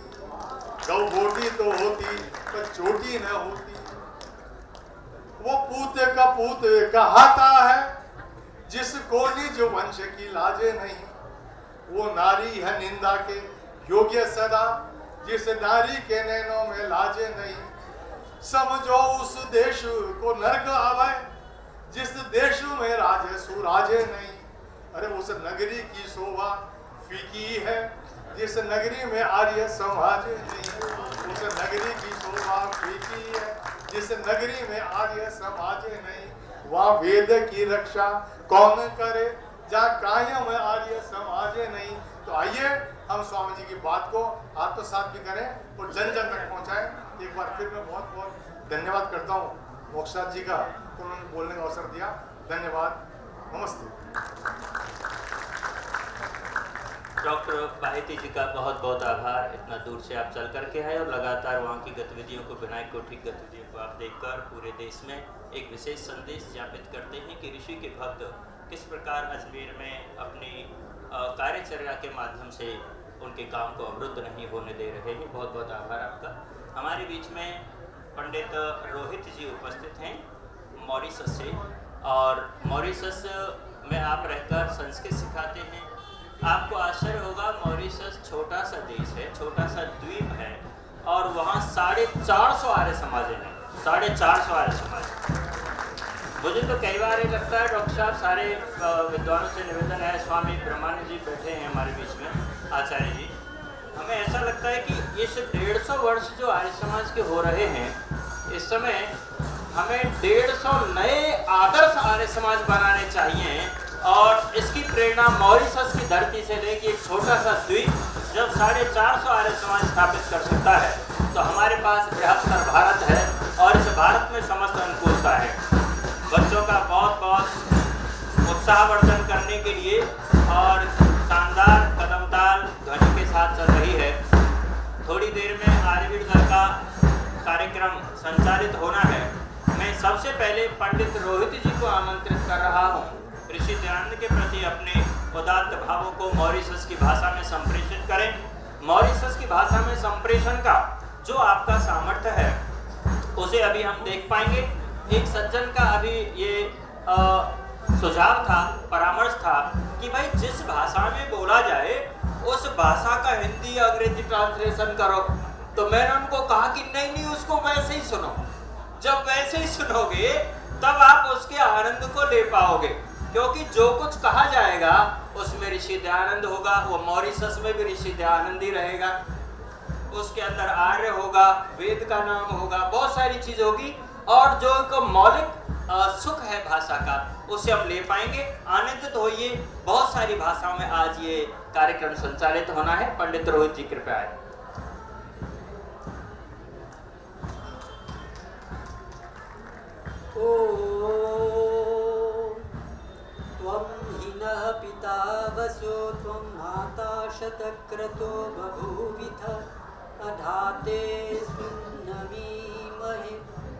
गौ बोटी तो होती पर चोटी न होती, वो पूत का पूत कहाता है जिसको निज वंश की लाजे नहीं, वो नारी है निंदा के योग्य सदा, जिस नारी के नैनों में लाजे नहीं, समझो उस देश को नरक आवे जिस देश में राजे सुराजे नहीं, अरे उस नगरी की शोभा फीकी है जिस नगरी में आर्य समाज नहीं, उस नगरी की शोभा फीकी है जिस नगरी में आर्य समाज नहीं, वहाँ वेद की रक्षा कौन करे जहाँ कायम आर्य समाज नहीं। तो आइए हम स्वामी जी की बात को आत्मसात भी करें और जन जन तक पहुँचाएं। एक बार फिर मैं बहुत बहुत धन्यवाद करता हूँ मोक्षनाथ जी का, तो उन्होंने बोलने का अवसर दिया। धन्यवाद, नमस्ते। डॉक्टर बाहेती जी का बहुत बहुत आभार। इतना दूर से आप चल करके आए और लगातार वहाँ की गतिविधियों को, विनायक कोठी गतिविधियों को आप देखकर पूरे देश में एक विशेष संदेश ज्ञापित करते हैं कि ऋषि के भक्त किस प्रकार अजमेर में अपनी कार्यचर्या के माध्यम से उनके काम को अवरुद्ध नहीं होने दे रहे हैं। बहुत बहुत आभार आपका। हमारे बीच में पंडित रोहित जी उपस्थित हैं मॉरिशस से, और मॉरिशस में आप रहकर संस्कृत सिखाते हैं आपको आश्चर्य होगा, मॉरिशस छोटा सा देश है, छोटा सा द्वीप है, और वहाँ 450 आर्य समाज हैं। 450 आर्य समाज। मुझे तो कई बार ये लगता है डॉक्टर साहब, सारे विद्वानों से निवेदन है, स्वामी ब्रह्मानंद जी बैठे हैं हमारे बीच में, आचार्य जी, हमें ऐसा लगता है कि इस 150 वर्ष जो आर्य समाज के हो रहे हैं, इस समय हमें 150 नए आदर्श आर्य समाज बनाने चाहिए। और इसकी प्रेरणा मॉरिशस की धरती से लेकर एक छोटा सा द्वीप जब 450 आर्य समाज स्थापित कर सकता है, तो हमारे पास बृहत्तर भारत है, और इस भारत में समस्त अनुकूलता है। बच्चों का बहुत बहुत उत्साहवर्धन करने के लिए और शानदार कदमताल ध्वनि के साथ चल रही है। थोड़ी देर में आर्यवीर दल का कार्यक्रम संचालित होना है। मैं सबसे पहले पंडित रोहित जी को आमंत्रित कर रहा हूँ, ऋषि दयानंद के प्रति अपने उदात्त भावों को मॉरिशस की भाषा में संप्रेषित करें। मॉरिशस की भाषा में संप्रेषण का जो आपका सामर्थ्य है, उसे अभी हम देख पाएंगे। एक सज्जन का अभी ये सुझाव था, परामर्श था कि भाई जिस भाषा में बोला जाए उस भाषा का हिंदी अंग्रेजी ट्रांसलेशन करो। तो मैंने उनको कहा कि नहीं नहीं, उसको वैसे ही सुनो। जब वैसे ही सुनोगे तब आप उसके आनंद को ले पाओगे, क्योंकि जो कुछ कहा जाएगा उसमें ऋषि दयानंद होगा, वो मॉरिशस में भी ऋषि दयानंद ही रहेगा, उसके अंदर आर्य होगा, वेद का नाम होगा, बहुत सारी चीज होगी, और जो एक मौलिक सुख है भाषा का, उसे हम ले पाएंगे। आनंदित होइए। बहुत सारी भाषाओं में आज ये कार्यक्रम संचालित होना है। पंडित रोहित जी कृपया आए। त्वं हिनः पिता वसो त्वं माता शतक्रतो बभूविथ अधाते सुन्नवीमहे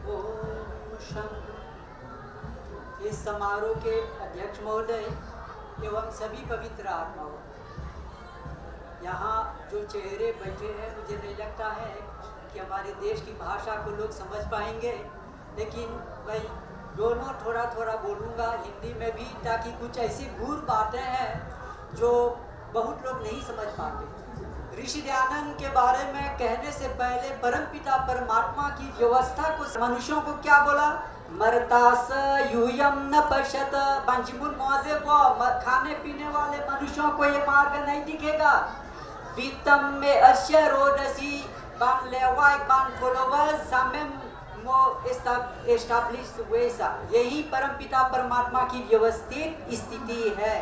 ओम शं। इस समारोह के अध्यक्ष महोदय एवं सभी पवित्र आत्माओं, यहाँ जो चेहरे बैठे हैं, मुझे नहीं लगता है कि हमारे देश की भाषा को लोग समझ पाएंगे, लेकिन भाई दोनों थोड़ा थोड़ा बोलूँगा हिंदी में भी, ताकि कुछ ऐसी गूढ़ बातें हैं जो बहुत लोग नहीं समझ पाते। ऋषि दयानंद के बारे में कहने से पहले परमपिता परमात्मा की व्यवस्था को मनुष्यों को क्या बोला? मरतास यूयम न पश्यत। पंचमुन मौजे को खाने पीने वाले मनुष्यों को ये मार्ग नहीं दिखेगा। वित्तम में अश्य रोडसी बान लेवाई बान फॉलोवर्स सामेम एस्टैब्लिश वैसा, यही परमपिता परमात्मा की व्यवस्थित स्थिति है।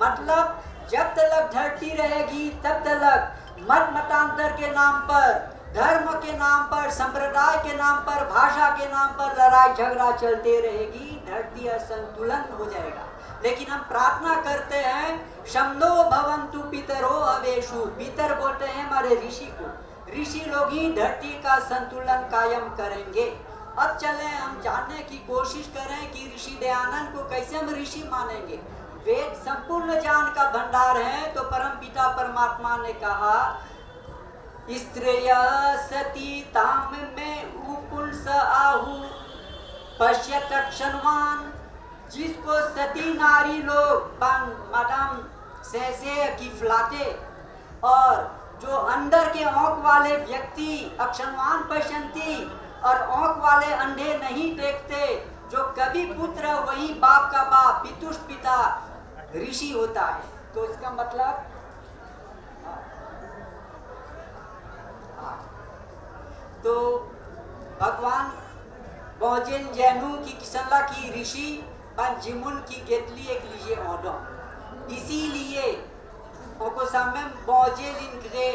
मतलब जब तक धरती रहेगी तब तक मत मतांतर के नाम पर, धर्म के नाम पर, संप्रदाय के नाम पर, भाषा के नाम पर लड़ाई झगड़ा चलते रहेगी, धरती असंतुलन हो जाएगा। लेकिन हम प्रार्थना करते हैं शम्नो भवन्तु पितरो अवेशु। पितर बोलते हैं हमारे ऋषि को, ऋषि लोग ही धरती का संतुलन कायम करेंगे। अब चलें हम जानने की कोशिश करें कि ऋषि दयानंद को कैसे हम ऋषि मानेंगे। वेद संपूर्ण ज्ञान का भंडार है, तो परमपिता परमात्मा ने कहा स्त्रिय सती ताम में उपुंस आहु पश्यत क्षणवान। जिसको सती नारी लोग मादाम सहसे की फलाते, और जो अंदर के आँख वाले व्यक्ति अक्षणवान पश्यंती, और आँख वाले अंधे नहीं देखते, जो कभी पुत्र वही बाप का बाप, पितुष पिता ऋषि होता है। तो इसका मतलब तो भगवान बौजेन जैनू की किसनला की ऋषि पंजिमुन की गेतली एक लीजिए ऑर्डर। इसीलिए उनको सामने बौजे लिंके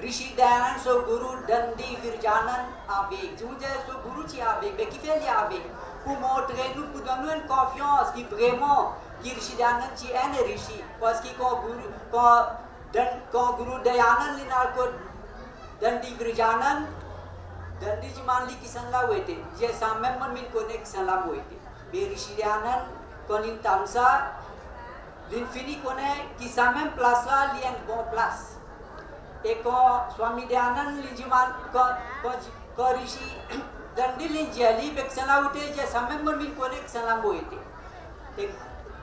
ऋषि दयानंद सो गुरु दंडी विरजानन आवेग मुझे सो गुरु ची आवेग बेकी फेली आवेग कुमोट रेनु कुदनुन कॉफियांस की प्रेमो की ऋषि दयानंद ची एने ऋषि पस की को गुरु दयानंद लिनाल को दंडी विरजानन दंडी जी मान ली किसनला हुए थे जे सामने मन मिन को ने किसनला हुए थे बे ऋषि दयानंद को निन तामसा लिन फिनी को ने किसामें प्लासला लियन बो प्लस एक स्वामी दयानंद लिजिमान को ऋषि दंडी लिन जेली बेक्सला उठे जे सामने मन मिन को ने किसनला हुए थे एक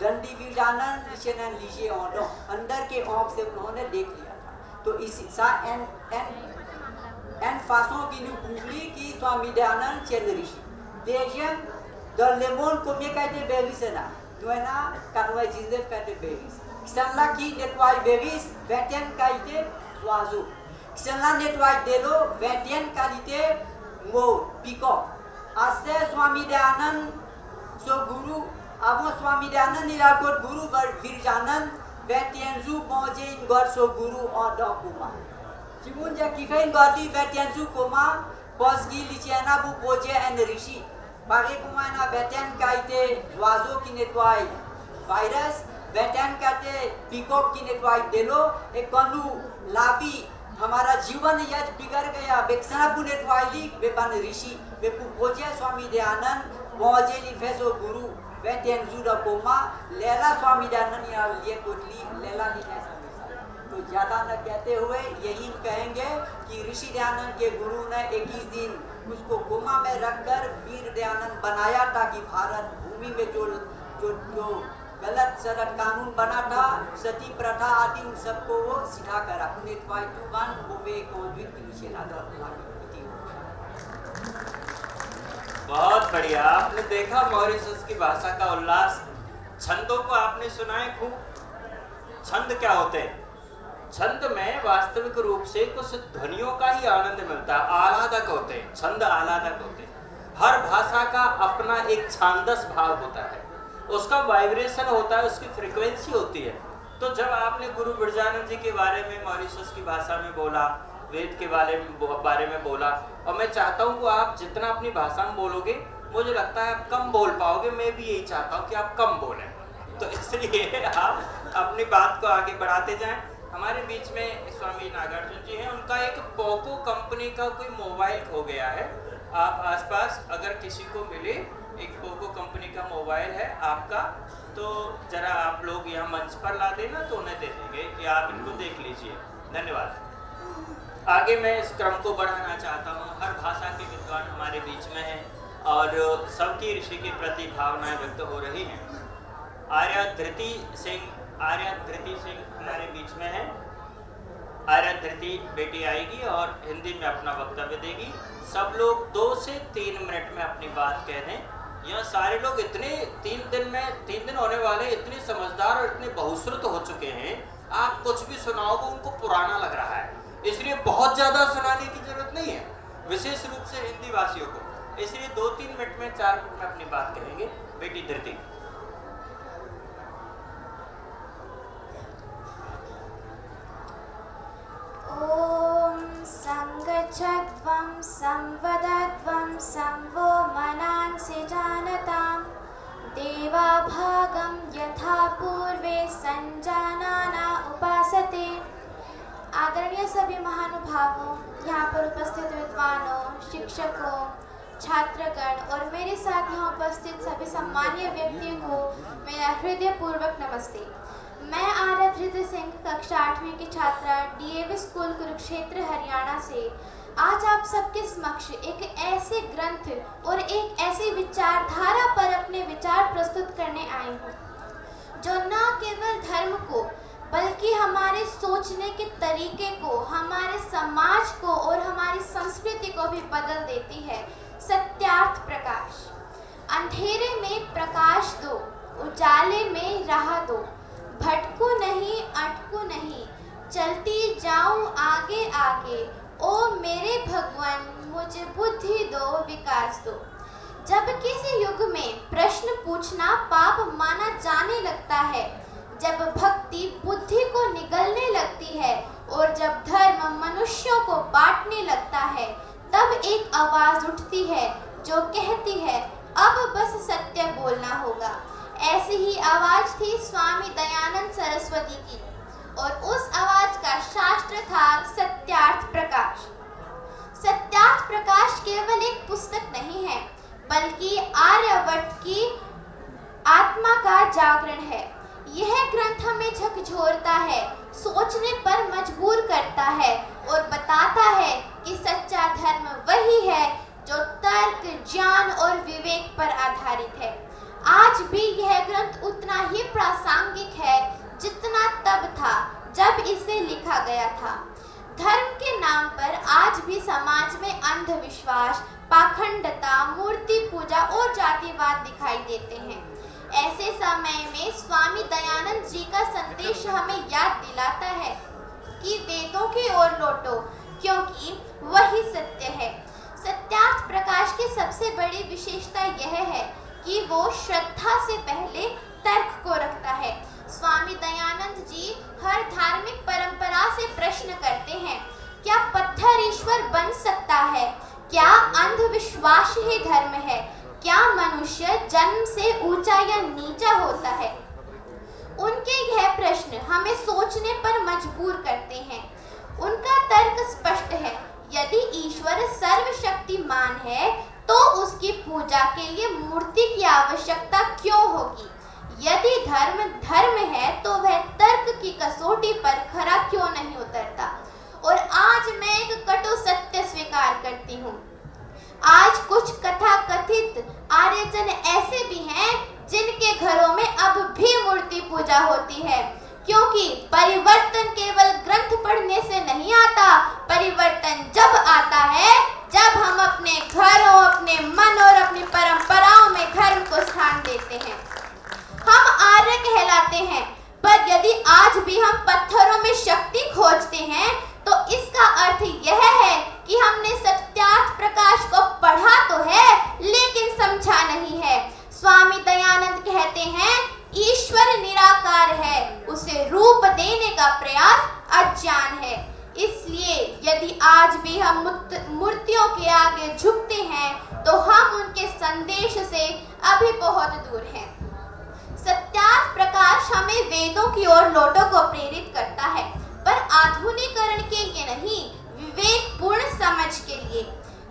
दंडी वीरानंद लिशन एंड लीजिए ऑडो अंदर के आंख से उन्होंने देख लिया था। तो इसी सा एन फासों की न्यू पूछली की स्वामी दयानंद चंद्र ऋषि देशम द लेमोन को में कहते बेरिसना दोना कानवाई जिंदे कहते बेरिस सनला की नेटवाई बेरिस वेटेन कहते स्वाजू सनला नेटवाई देलो वेटेन कहते मो पिको आस्ते स्वामी दयानंद सो गुरु आवो स्वामी दयानंद निराकोट गुरु वीरजानंद वेटेनजू मौजे इन गॉड सो गुरु और डॉकुमा Simun ja kifain godi betian su koma posgi lichena bu poje and rishi bagi kuma na betian kaite wazo ki netwai virus betian kate peacock की netwai delo एक कनु लावी हमारा जीवन यज बिगड़ गया बेक्सना bu netwai ली Bevan ऋषि बेपु पोजे स्वामी दयानंद मौजे लिफेसो गुरु betian जुदा कोमा लेला स्वामी दयानंद या लिए कोटली लेला नी तो ज्यादा न कहते हुए यही कहेंगे कि ऋषि दयानंद के गुरु ने 21 दिन उसको कोमा में रखकर वीर दयानंद बनाया ताकि भारत भूमि में जो जो जो गलत सड़क कानून बना था सती प्रथा आदि उन सबको वो सिखा कर अपने बहुत बढ़िया। आपने देखा मॉरिशस की भाषा का उल्लास, छंदों को आपने सुनाए खूब। छंद क्या होते हैं? छंद में वास्तविक रूप से कुछ ध्वनियों का ही आनंद मिलता है, आह्लादक होते हैं, छंद आह्लादक होते हैं। हर भाषा का अपना एक छांदस भाव होता है, उसका वाइब्रेशन होता है, उसकी फ्रीक्वेंसी होती है। तो जब आपने गुरु वीरजानंद जी के बारे में मॉरिशस की भाषा में बोला, वेद के बारे में बोला, और मैं चाहता हूँ कि आप जितना अपनी भाषा में बोलोगे मुझे लगता है आप कम बोल पाओगे। मैं भी यही चाहता हूँ कि आप कम बोलें, तो इसलिए आप अपनी बात को आगे बढ़ाते जाएं। हमारे बीच में स्वामी नागार्जुन जी हैं, उनका एक पोको कंपनी का कोई मोबाइल खो गया है। आप आसपास अगर किसी को मिले, एक पोको कंपनी का मोबाइल है आपका, तो जरा आप लोग यहाँ मंच पर ला देना तो उन्हें दे देंगे कि आप इनको देख लीजिए। धन्यवाद। आगे मैं इस क्रम को बढ़ाना चाहता हूँ। हर भाषा के विद्वान हमारे बीच में हैं और सबकी ऋषि के प्रति भावनाएं व्यक्त हो रही हैं। आर्या धृति सिंह हमारे बीच में है। आर्या धृति बेटी आएगी और हिंदी में अपना वक्तव्य देगी। सब लोग 2 से 3 मिनट में अपनी बात कह दें। यहाँ सारे लोग इतने 3 दिन होने वाले, इतने समझदार और इतने बहुश्रुत हो चुके हैं, आप कुछ भी सुनाओगे उनको पुराना लग रहा है, इसलिए बहुत ज़्यादा सुनाने की जरूरत नहीं है, विशेष रूप से हिंदी भाषियों को। इसलिए 2-3 मिनट में, 4 मिनट में अपनी बात कहेंगे। बेटी धृति। ॐ संगच्छध्वं संवदध्वं संवो मनांसि जानतां देवाभागं यथा पूर्वे संजानाना उपासते। आदरणीय सभी महानुभावों, यहाँ पर उपस्थित विद्वानों, शिक्षकों, छात्रगण और मेरे साथ यहाँ उपस्थित सभी सम्मानीय व्यक्तियों को मेरा हृदयपूर्वक नमस्ते। मैं आर्या धृति सिंह कक्षा 8वीं की छात्रा डीएवी स्कूल कुरुक्षेत्र हरियाणा से आज आप सबके समक्ष एक ऐसे ग्रंथ और एक ऐसी विचारधारा पर अपने विचार प्रस्तुत करने आई हूँ जो न केवल धर्म को बल्कि हमारे सोचने के तरीके को, हमारे समाज को और हमारी संस्कृति को भी बदल देती है। सत्यार्थ प्रकाश। अंधेरे में प्रकाश दो, उजाले में राह दो, भटकू नहीं अटकू नहीं, चलती जाऊं आगे आगे, ओ मेरे भगवान मुझे बुद्धि दो, विकास दो। जब किसी युग में प्रश्न पूछना पाप माना जाने लगता है, जब भक्ति बुद्धि को निगलने लगती है और जब धर्म मनुष्यों को बांटने लगता है, तब एक आवाज उठती है जो कहती है अब बस सत्य बोलना होगा। ऐसी ही आवाज थी स्वामी दयानंद सरस्वती की और उस आवाज का शास्त्र था सत्यार्थ प्रकाश। सत्यार्थ प्रकाश केवल एक पुस्तक नहीं है बल्कि आर्यवर्त की आत्मा का जागरण है। यह ग्रंथ हमें झकझोरता है, सोचने पर मजबूर करता है और बताता है कि सच्चा धर्म वही है जो तर्क, ज्ञान और विवेक पर आधारित है। आज भी यह ग्रंथ उतना ही प्रासंगिक है जितना तब था जब इसे लिखा गया था। धर्म के नाम पर आज भी समाज में अंधविश्वास, पाखंडता, मूर्ति पूजा और जातिवाद दिखाई देते हैं। ऐसे समय में स्वामी दयानंद जी का संदेश हमें याद दिलाता है कि वेदों की ओर लौटो, क्योंकि वही सत्य है। सत्यार्थ प्रकाश की सबसे बड़ी विशेषता यह है कि वो श्रद्धा से पहले तर्क को रखता है। स्वामी दयानंद जी हर धार्मिक परंपरा से प्रश्न करते हैं, क्या पत्थर ईश्वर बन सकता है? क्या अंधविश्वास ही धर्म है? क्या मनुष्य जन्म से ऊंचा या नीचा होता है? उनके यह प्रश्न हमें सोचने पर मजबूर करते हैं। उनका तर्क स्पष्ट है, यदि ईश्वर सर्वशक्तिमान है तो उसकी पूजा के लिए मूर्ति की आवश्यकता क्यों होगी? यदि धर्म है तो वह तर्क की कसौटी पर खरा क्यों नहीं उतरता? और आज मैं एक कटु सत्य स्वीकार करती हूँ। आज कुछ कथाकथित आर्यजन ऐसे भी हैं जिनके घरों में अब भी मूर्ति पूजा होती है, क्योंकि परिवर्तन केवल ग्रंथ पढ़ने से नहीं आता। परिवर्तन जब आता है जब हम अपने घरों, अपने मन और अपनी परंपराओं में धर्म को स्थान देते हैं। हम आर्य कहलाते हैं, पर यदि आज भी हम पत्थरों में शक्ति खोजते हैं तो इसका अर्थ यह है कि हमने सत्यार्थ प्रकाश को पढ़ा तो है लेकिन समझा नहीं है। स्वामी दयानंद कहते हैं, ईश्वर निराकार है, उसे रूप देने का प्रयास अज्ञान है। इसलिए यदि आज भी हम मूर्तियों के आगे झुकते हैं तो हम उनके संदेश से अभी बहुत दूर हैं। सत्यार्थ प्रकाश हमें वेदों की ओर लौटो को प्रेरित करता है, पर आधुनिकीकरण के लिए नहीं, विवेकपूर्ण समझ के लिए।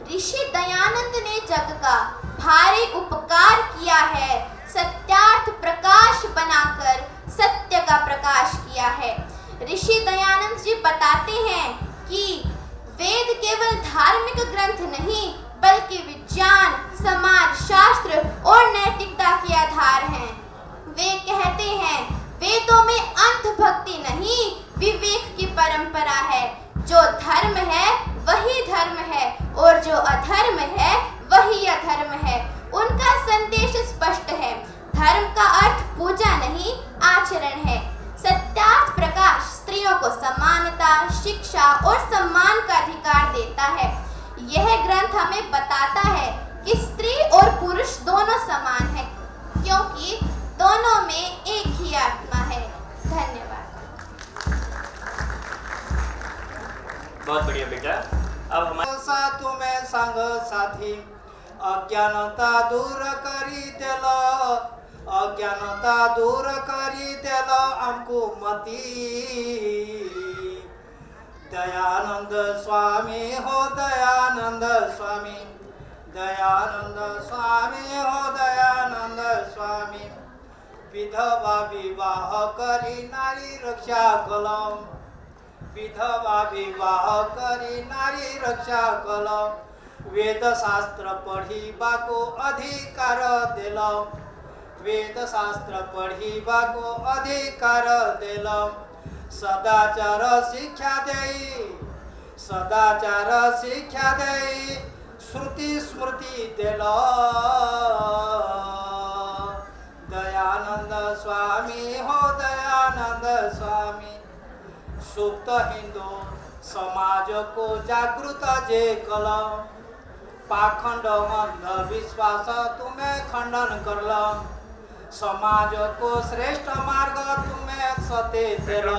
ऋषि दयानंद ने जग का भारी उपकार किया है, सत्यार्थ प्रकाश बनाकर सत्य का प्रकाश किया है। ऋषि दयानंद जी बताते हैं कि वेद केवल धार्मिक ग्रंथ नहीं बल्कि विज्ञान, समाज शास्त्र और नैतिकता के आधार हैं। वे कहते हैं, वेदों में अंधभक्ति नहीं, विवेक की परंपरा है। जो धर्म है वही धर्म है और जो अधर्म है वही अधर्म है। उनका संदेश स्पष्ट है, धर्म का अर्थ पूजा नहीं, आचरण है। सत्यार्थ प्रकाश स्त्रियों को समानता, शिक्षा और सम्मान का अधिकार देता है। यह ग्रंथ हमें बताता है कि स्त्री और पुरुष दोनों समान हैं, क्योंकि दोनों में एक ही आत्मा है। धन्यवाद। बहुत बढ़िया बेटा। अब हमारे साथों में संग साथी अज्ञानता दूर करी देलो, अज्ञानता दूर करी देलो हमको मती। दयानंद स्वामी हो दयानंद स्वामी, दयानंद स्वामी हो दयानंद स्वामी। विधवा विवाह करी नारी रक्षा कलम, विधवा विवाह करी नारी रक्षा कलम। वेद शास्त्र पढ़ीबा को अधिकार देलो, वेद शास्त्र पढ़ीबा को अधिकार देलो। सदाचार शिक्षा देई, सदाचार शिक्षा देई श्रुति स्मृति देलो। दयानंद स्वामी हो दयानंद स्वामी। सुप्त हिंदू समाज को जागृत जे कल, पाखंड अंधविश्वास तुम्हें खंडन करल। समाज को श्रेष्ठ मार्ग तुम्हें सते देलो।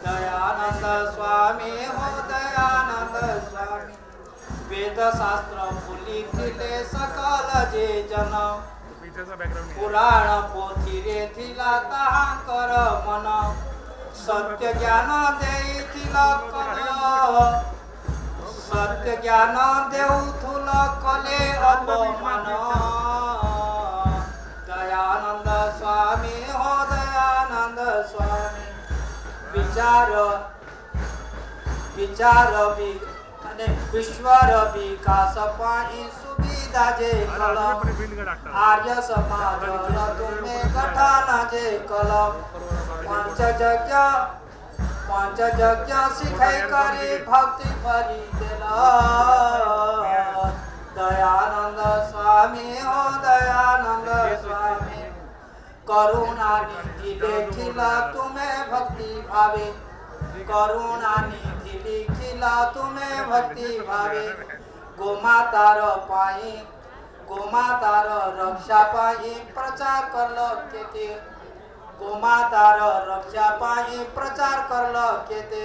दयानंद स्वामी हो दयानंद स्वामी। वेद शास्त्र भूली थिले सकल जे जन, पुराण पोथी रे थिला ताहांकर मन। सत्य ज्ञान देइथिला कल, सत्य ज्ञान देउथुल कले अपमान। दयानंद स्वामी हो दयानंद स्वामी। विचार विश्वर विकास पाई सुविधा सीता जे कलम आर्य समाज तुम्हें गठाना जे कलम पंच यज्ञ सिखाई करी भक्ति भरी देला दयानंद स्वामी हो दयानंद स्वामी करुणा निधि लिखिला तुम्हें भक्ति भावे करुणा निधि लिखिला तुम्हें भक्ति भावे गोमातार रक्षा पाई प्रचार करलो केते गोमातार रक्षा पाई प्रचार करलो केते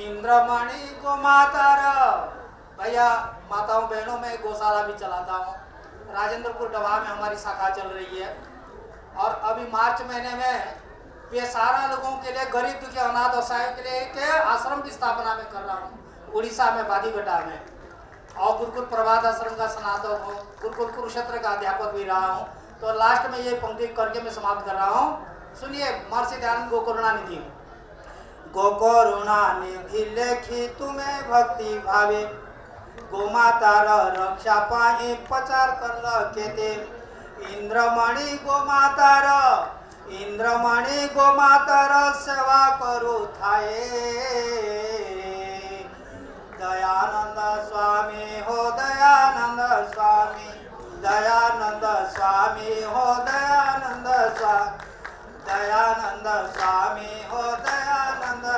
इंद्रमणि गोमातार भैया माताओं बहनों में गौशाला भी चलाता हूँ। राजेंद्रपुर डबा में हमारी शाखा चल रही है और अभी मार्च महीने में बेसहारा लोगों के लिए गरीब दुखी अनाथ असहायों के लिए एक आश्रम की स्थापना में कर रहा हूँ उड़ीसा में बादीघटा में और गुरुकुल प्रभात आश्रम का स्नातक हूँ गुरुकुल कुरुक्षेत्र का अध्यापक भी रहा हूँ। तो लास्ट में ये पंक्ति करके मैं समाप्त कर रहा हूँ। सुनिए महर्षि दयानंद गोकरुणा निधि गोकरुणा निधि लेखी तुम्हें भक्ति भावे गोमातार रक्षा पाई प्रचार कर केते इंद्रमणि गोमातार सेवा करू थाए दयानंद स्वामी हो दयानंद स्वामी हो दयानंद स्वामी हो दयानंद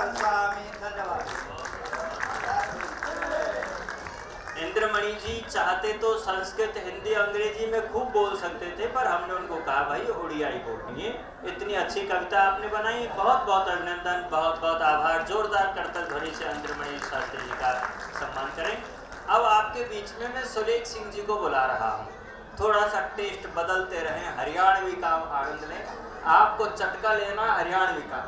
स्वामी। धन्यवाद। इंद्रमणि जी चाहते तो संस्कृत हिंदी अंग्रेजी में खूब बोल सकते थे पर हमने उनको कहा भाई उड़िया ही बोलनी है। इतनी अच्छी कविता आपने बनाई, बहुत बहुत अभिनंदन, बहुत बहुत आभार। जोरदार करतल ध्वनि से इंद्रमणि शास्त्री जी का सम्मान करें। अब आपके बीच में मैं सुलेख सिंह जी को बुला रहा हूँ। थोड़ा सा टेस्ट बदलते रहें, हरियाणवी का आनंद लें। आपको चटका लेना हरियाणवी का।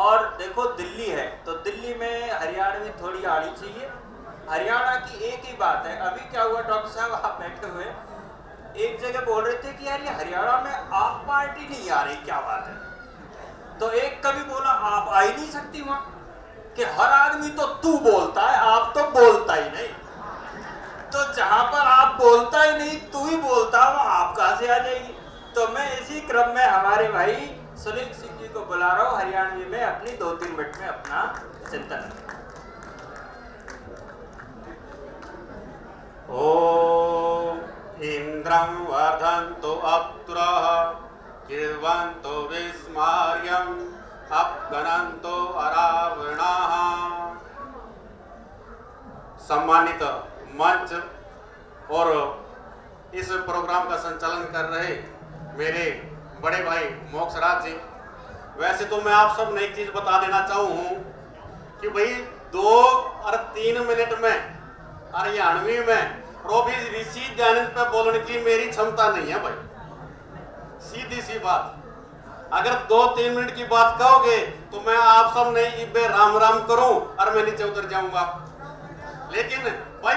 और देखो दिल्ली है तो दिल्ली में हरियाणवी थोड़ी आनी चाहिए। हरियाणा की एक ही बात है, अभी क्या हुआ डॉक्टर साहब आप बैठे हुए एक जगह बोल रहे थे कि यार ये हरियाणा में आप पार्टी नहीं आ रही, क्या बात है। तो एक कभी बोला आप आ ही नहीं सकती वहां कि हर आदमी तो तू बोलता है, आप तो बोलता ही नहीं। तो जहां पर आप बोलता ही नहीं तू ही बोलता हो, आप कहां से आ जाएगी। तो मैं इसी क्रम में हमारे भाई सुलेख सिंह जी को बुला रहा हूँ हरियाणवी में अपनी 2-3 मिनट में अपना चिंतन। ओम इंद्रं वर्धन्तु अप्सुरः कीर्वन्तु विस्मार्यम् अपगणन्तु अरावणाः। सम्मानित मंच और इस प्रोग्राम का संचालन कर रहे मेरे बड़े भाई मोक्षराज जी, वैसे तो मैं आप सब नई चीज बता देना चाहूँ कि भाई 2 और 3 मिनट में हरियाणवी में और भी ऋषि दयानंद पे बोलने की मेरी क्षमता नहीं है भाई, सीधी सी बात। अगर 2-3 मिनट की बात कहोगे तो मैं आप सब ने इबे राम राम करूं और मैं नीचे उतर जाऊंगा। लेकिन भाई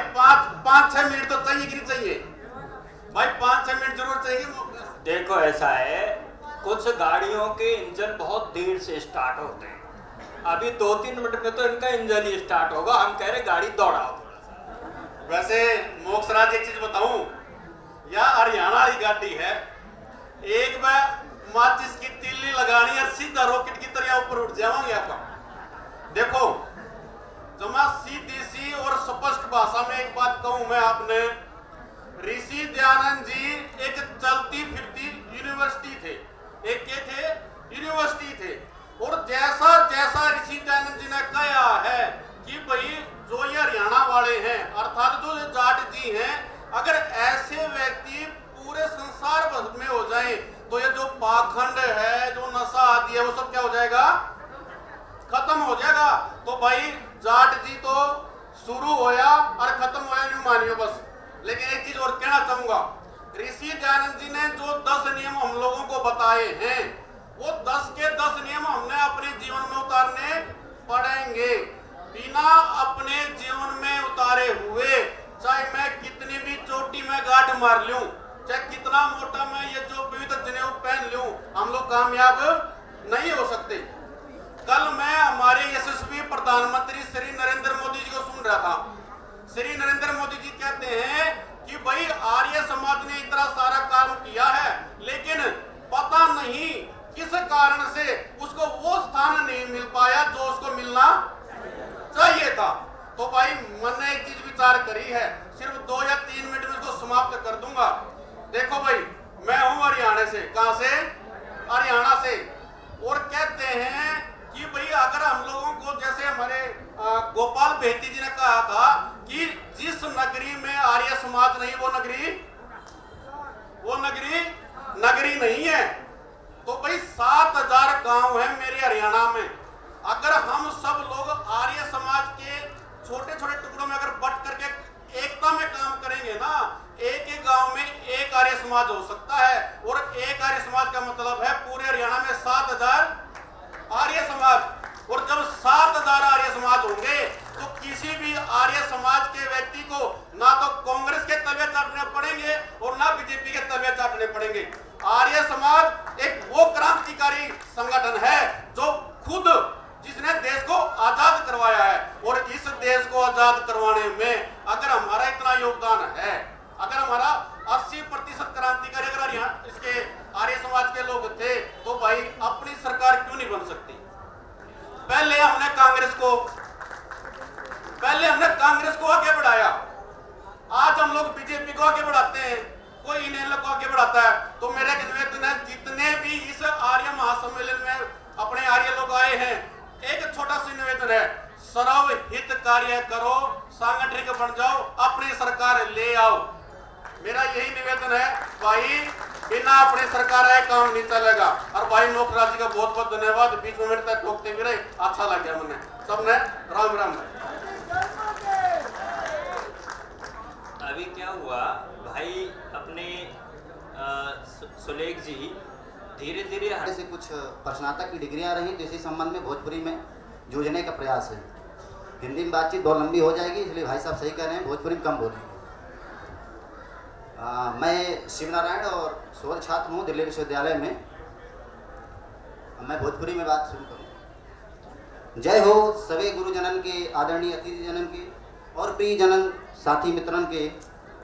5-6 मिनट तो चाहिए कि नहीं चाहिए भाई, 5-6 मिनट जरूर चाहिए। देखो ऐसा है, कुछ गाड़ियों के इंजन बहुत देर से स्टार्ट होते हैं, अभी 2-3 मिनट में तो इनका इंजन ही स्टार्ट होगा। हम कह रहे गाड़ी दौड़ाओ। वैसे मोक्षराज एक चीज बताऊं, या हरियाणा वाली गाड़ी है, एक बार माचिस की तिल्ली लगानी और सीधा रॉकेट की तरह ऊपर उठ जाओगे आप। देखो जो मैं सीधी सी और स्पष्ट भाषा में एक बात कहूं मैं आपने, ऋषि दयानंद जी एक चलती फिरती यूनिवर्सिटी थे, एक के थे यूनिवर्सिटी थे। और जैसा जैसा ऋषि दयानंद जी ने कहा है कि भाई जो ये हरियाणा वाले हैं अर्थात जो जाट जी हैं, अगर ऐसे व्यक्ति पूरे संसार भर में हो जाए तो ये जो पाखंड है, जो नशा आदि है, वो सब क्या हो जाएगा, खत्म हो जाएगा। तो भाई जाट जी तो शुरू होया और खत्म होया नहीं मानियो बस। लेकिन एक चीज और कहना चाहूंगा, ऋषि दयानंद जी ने जो 10 नियम हम लोगों को बताए हैं, वो 10 के 10 नियम हमने अपने जीवन में उतारने पड़ेंगे। बिना अपने जीवन में उतारे हुए चाहे मैं कितनी भी चोटी में गांठ मार लूं, चाहे कितना मोटा मैं ये जो पवित्र जनेऊ पहन लूं, हम लोग कामयाब नहीं हो सकते। कल मैं हमारे यशस्वी प्रधानमंत्री श्री नरेंद्र मोदी जी को सुन रहा था। श्री नरेंद्र मोदी जी कहते हैं कि भाई आर्य समाज ने इतना सारा काम किया है, लेकिन पता नहीं किस कारण से उसको वो स्थान नहीं मिल पाया जो उसको मिलना चाहिए था। तो भाई मैंने एक चीज विचार करी है, सिर्फ 2 या 3 मिनट में इसको समाप्त कर दूंगा। देखो भाई, मैं हूं हरियाणा से। कहां से? हरियाणा से। और कहते हैं कि भाई अगर हम लोगों को, जैसे हमारे गोपाल बेहती जी ने कहा था कि जिस नगरी में आर्य समाज नहीं वो नगरी नहीं है। तो भाई 7000 गांव है मेरे हरियाणा में। अगर हम सब लोग आर्य समाज के छोटे छोटे टुकड़ों में अगर बट करके एकता में काम करेंगे ना, एक ही गांव में एक आर्य समाज हो सकता है। और एक आर्य समाज का मतलब है पूरे हरियाणा में 7000 आर्य समाज। और जब 7000 आर्य समाज होंगे तो किसी भी आर्य समाज के व्यक्ति को ना तो कांग्रेस के तलवे चाटने पड़ेंगे और ना बीजेपी के तलवे चाटने पड़ेंगे। आर्य समाज एक वो क्रांतिकारी संगठन है जो खुद, जिसने देश को आजाद करवाया है। और इस देश को आजाद करवाने में अगर हमारा इतना योगदान है, अगर हमारा 80% क्रांतिकारी अगर हरियाणा इसके आर्य समाज के लोग थे, तो भाई अपनी सरकार क्यों नहीं बन सकती? पहले हमने कांग्रेस को आगे बढ़ाया, आज हम लोग बीजेपी को आगे बढ़ाते हैं, कोई इन्हें लोग को आगे बढ़ाता है। तो मेरे निवेदन है, जितने भी इस आर्य महासम्मेलन में अपने आर्य लोग आए हैं, एक छोटा सा निवेदन है, सर्वहित कार्य करो, सांगठनिक बन जाओ, अपनी सरकार ले आओ। मेरा यही निवेदन है भाई, बिना अपने सरकार आए काम नहीं चलेगा। और भाई नौकराज जी का बहुत बहुत धन्यवाद, बीच में मेरे तक टोकते भी रहे, अच्छा लग गया मुझे सबने। राम राम। अभी क्या हुआ भाई, अपने सुलेख जी धीरे धीरे से कुछ प्रश्नातक की डिग्रियां रही, तो इसी संबंध में भोजपुरी में जूझने का प्रयास है। हिंदी में बातचीत बहुत लंबी हो जाएगी, इसलिए भाई साहब सही कह रहे हैं, भोजपुरी में कम बोलेंगे। मैं शिवनारायण और शोध छात्र हूँ दिल्ली विश्वविद्यालय में। मैं भोजपुरी में बात शुरू करूँ। जय हो सभी गुरुजनन के, आदरणीय अतिथि जनन के और प्रिय जनन साथी मित्रन के।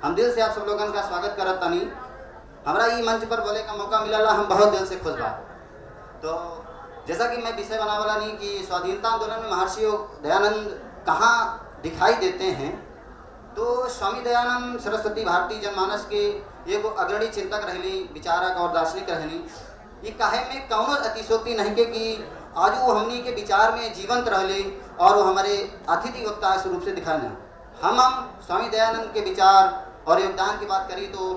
हम दिल से आप सब लोगन का स्वागत करत तानी। हमारा ये मंच पर बोले का मौका मिला, हम बहुत दिल से खुश बा। तो जैसा कि मैं विषय बना वाला नहीं कि स्वाधीनता आंदोलन में महर्षि दयानंद कहाँ दिखाई देते हैं, तो स्वामी दयानंद सरस्वती भारतीय जनमानस के एगो अग्रणी चिंतक रहली, विचारक और दार्शनिक रहली। ये काहे में कौनो अतिशोक्ति नहीं के कि आज वो हमनी के विचार में जीवंत रहले और वो हमारे अतिथि वक्ता इस रूप से दिखाना। हम स्वामी दयानंद के विचार और योगदान की बात करी तो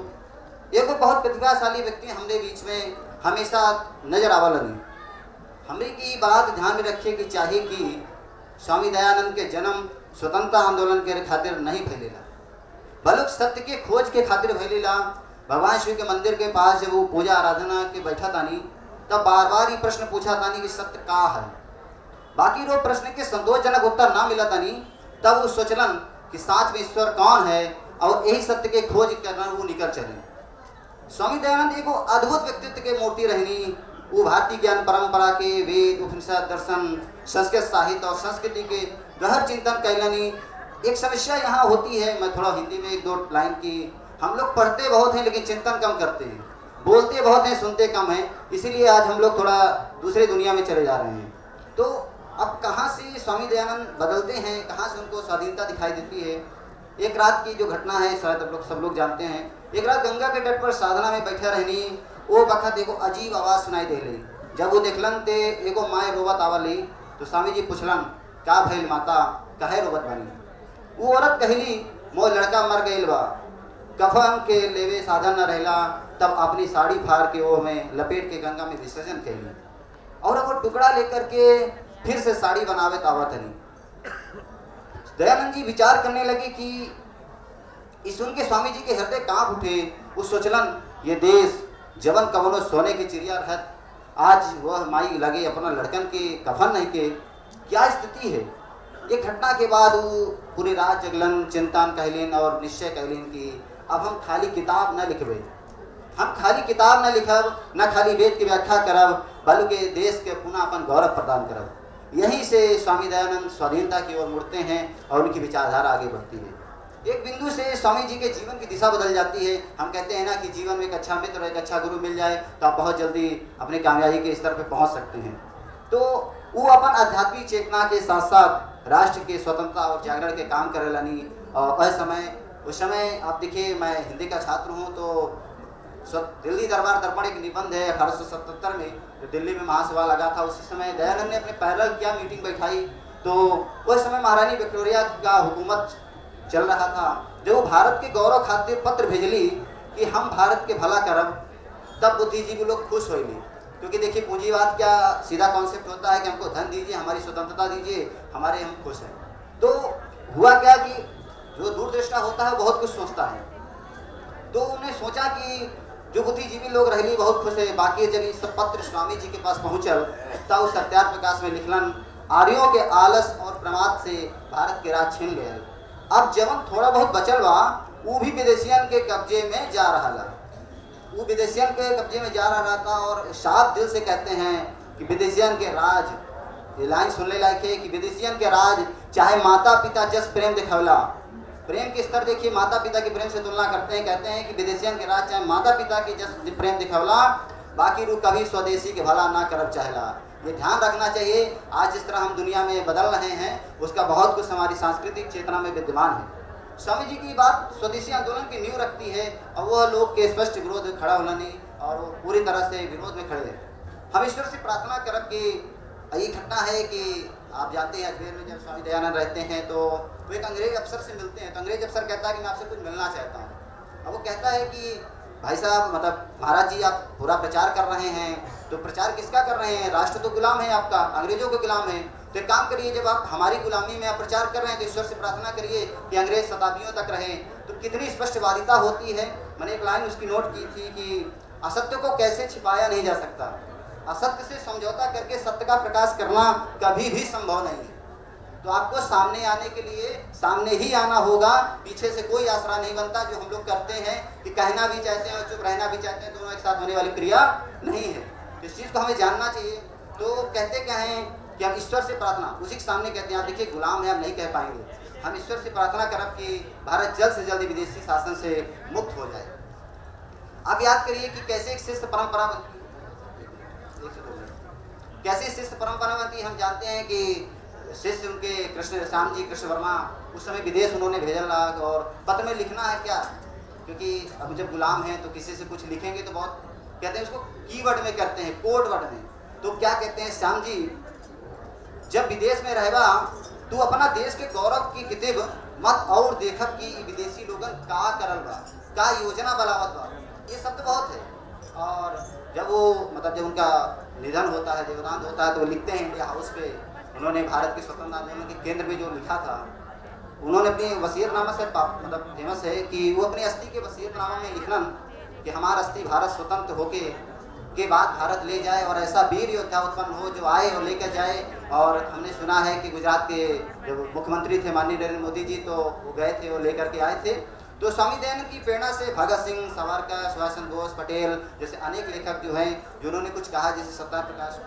एगो बहुत प्रतिभाशाली व्यक्ति हमरे बीच में हमेशा नजर आवा लगी। हमने की बात ध्यान में रखे कि चाहे कि स्वामी दयानंद के जन्म स्वतंत्रता आंदोलन के खातिर नहीं फैलेला, बल्कि सत्य के खोज के खातिर फैलेला। भगवान शिव के मंदिर के पास जब वो पूजा आराधना के बैठा तानी, तब बार बार ही प्रश्न पूछा तानी कि सत्य का है। बाकी वो प्रश्न के संतोषजनक उत्तर ना मिला तानी, तब वो सोचलन कि साथ में ईश्वर कौन है और यही सत्य के खोज करना वो निकल चले। स्वामी दयानंद एक अद्भुत व्यक्तित्व के मूर्ति रहनी। वो भारतीय ज्ञान परंपरा के वेद, उपनिषद, दर्शन, संस्कृत साहित्य और संस्कृति के गहर चिंतन कैलनी। एक समस्या यहाँ होती है, मैं थोड़ा हिंदी में 1-2 लाइन की, हम लोग पढ़ते बहुत हैं लेकिन चिंतन कम करते हैं, बोलते बहुत हैं सुनते कम हैं, इसीलिए आज हम लोग थोड़ा दूसरी दुनिया में चले जा रहे हैं। तो अब कहाँ से स्वामी दयानंद बदलते हैं, कहाँ से उनको स्वाधीनता दिखाई देती है। एक रात की जो घटना है शायद आप लोग सब लोग जानते हैं। एक रात गंगा के तट पर साधना में बैठे रहनी, वो बखत एगो अजीब आवाज़ सुनाई दे रही। जब वो देखलन ते एगो माए रोवत आवली, तो स्वामी जी पूछलन का भइल माता, काहे रोवत बानी। वो औरत कहली मोर लड़का मर गईल बा, कफन के लेवे साधन न रहला, तब अपनी साड़ी फाड़ के वो में लपेट के गंगा में विसर्जन कैली और वो टुकड़ा लेकर के फिर से साड़ी बनावे आवत हनी। दयानंद जी विचार करने लगे कि इस सुन के स्वामी जी के हृदय कांप उठे। वो सोचलन ये देश जवन कवनो सोने की चिड़िया रहत, आज वह माई लगे अपना लड़कन के कफन नहीं के, क्या स्थिति है। ये घटना के बाद वो पूरी रात जगलन, चिंतन कहलिन और निश्चय कहलिन कि अब हम खाली किताब न लिखबे, हम खाली किताब न लिखब, न खाली वेद की व्याख्या करब, बल्कि देश के पुनः अपन गौरव प्रदान करब। यहीं से स्वामी दयानंद स्वाधीनता की ओर मुड़ते हैं और उनकी विचारधारा आगे बढ़ती है। एक बिंदु से स्वामी जी के जीवन की दिशा बदल जाती है। हम कहते हैं ना कि जीवन में एक अच्छा मित्र, एक अच्छा गुरु मिल जाए तो आप बहुत जल्दी अपने कामयाबी के स्तर पर पहुंच सकते हैं। तो वो अपन आध्यात्मिक चेतना के साथ साथ राष्ट्र के स्वतंत्रता और जागरण के काम करे लानी। और उस समय आप देखिए, मैं हिंदी का छात्र हूँ, तो दिल्ली दरबार दर्पण एक निबंध है 1877 में जो दिल्ली में महासभा लगा था। उसी समय दयानंद ने अपने पैरल किया, मीटिंग बैठाई। तो उस समय महारानी विक्टोरिया का हुकूमत चल रहा था। जो भारत के गौरव खातिर पत्र भेजली कि हम भारत के भला करब, तब बुद्धिजीवी लोग खुश होली। क्योंकि देखिए, पूंजीवाद क्या सीधा कॉन्सेप्ट होता है कि हमको धन दीजिए, हमारी स्वतंत्रता दीजिए, हमारे हम खुश हैं। तो हुआ क्या कि जो दूरदृष्टा होता है वो बहुत कुछ सोचता है। तो उन्हें सोचा कि जो बुद्धिजीवी लोग रहली बहुत खुश है। बाकी जब ये सब पत्र स्वामी जी के पास पहुँचल तब उस सत्यार्थ प्रकाश में लिखलन, आर्यों के आलस और प्रमाद से भारत के राज छीन गए। अब जवन थोड़ा बहुत बचल बा वो भी विदेशियन के कब्जे में जा रहा था। वो विदेशियन के कब्जे में जा रहा था और साफ दिल से कहते हैं कि विदेशियन के राज, ये लाइन सुनने लायक है कि विदेशियन के राज चाहे माता पिता जस प्रेम दिखवला। प्रेम के स्तर देखिए, माता पिता के प्रेम से तुलना करते हैं। कहते हैं कि विदेशियन के राज चाहे माता पिता की जस प्रेम दिखवला, बाकी रू कभी स्वदेशी के भला ना करब चाहेला। ये ध्यान रखना चाहिए। आज जिस तरह हम दुनिया में बदल रहे हैं उसका बहुत कुछ हमारी सांस्कृतिक चेतना में विद्यमान है। स्वामी जी की बात स्वदेशी आंदोलन की नींव रखती है और वह लोग के स्पष्ट विरोध में खड़ा होना नहीं, और वो पूरी तरह से विरोध में खड़े हैं। हम ईश्वर से प्रार्थना करब कि ये घटना है कि आप जानते हैं अजमेर में जब स्वामी दयानंद रहते हैं तो वो एक अंग्रेज अफसर से मिलते हैं। तो अंग्रेज अफसर कहता है कि मैं आपसे कुछ मिलना चाहता हूँ। अब वो कहता है कि भाई साहब, मतलब महाराज जी, आप पूरा प्रचार कर रहे हैं, तो प्रचार किसका कर रहे हैं? राष्ट्र तो गुलाम है आपका, अंग्रेजों के गुलाम है। तो एक काम करिए, जब आप हमारी गुलामी में आप प्रचार कर रहे हैं तो ईश्वर से प्रार्थना करिए कि अंग्रेज शताब्दियों तक रहे। तो कितनी स्पष्टवादिता होती है। मैंने एक लाइन उसकी नोट की थी कि असत्य को कैसे छिपाया नहीं जा सकता, असत्य से समझौता करके सत्य का प्रकाश करना कभी भी संभव नहीं है। तो आपको सामने आने के लिए सामने ही आना होगा, पीछे से कोई आसरा नहीं बनता। जो हम लोग करते हैं कि कहना भी चाहते हैं और चुप रहना भी चाहते हैं, दोनों एक साथ होने वाली क्रिया नहीं है। तो इस चीज़ को हमें जानना चाहिए। तो कहते क्या हैं कि हम ईश्वर से प्रार्थना, उसी के सामने कहते हैं, आप देखिए गुलाम है, आप नहीं कह पाएंगे। हम ईश्वर से प्रार्थना करब कि भारत जल्द से जल्द विदेशी शासन से मुक्त हो जाए। आप याद करिए कि कैसे एक शिष्य परंपरा बनती, कैसे शिष्य परंपरा बनती। हम जानते हैं कि शिष्य उनके कृष्ण श्याम जी कृष्ण वर्मा उस समय विदेश उन्होंने भेजल रहा, और पत्र में लिखना है क्या, क्योंकि अब जब गुलाम हैं तो किसी से कुछ लिखेंगे तो बहुत कहते हैं उसको कीवर्ड में करते हैं, कोड वर्ड में। तो क्या कहते हैं, श्याम जी जब विदेश में रहेगा तू अपना देश के गौरव की किताब मत और देखब कि विदेशी लोगन का करल बा, का योजना बनावत बा। ये शब्द बहुत है। और जब वो मतलब जब उनका निधन होता है, देवदान होता है, तो वो लिखते हैं इंडिया हाउस पे, उन्होंने भारत के स्वतंत्रता आंदोलन के केंद्र में जो लिखा था, उन्होंने अपनी वसीयतनामा से मतलब फेमस है कि वो अपनी अस्थि के वसीयतनामा में लिखलन कि हमारा अस्थि भारत स्वतंत्र होके के बाद भारत ले जाए और ऐसा वीर योद्धा उत्पन्न हो जो आए और लेकर जाए। और हमने सुना है कि गुजरात के जो मुख्यमंत्री थे माननीय नरेंद्र मोदी जी, तो वो गए थे और लेकर के आए थे। तो स्वामी दयानंद की प्रेरणा से भगत सिंह, सावरकर, सुभाष चंद्र बोस, पटेल जैसे अनेक लेखक जो हैं जिन्होंने कुछ कहा, जैसे सत्यार्थ प्रकाश,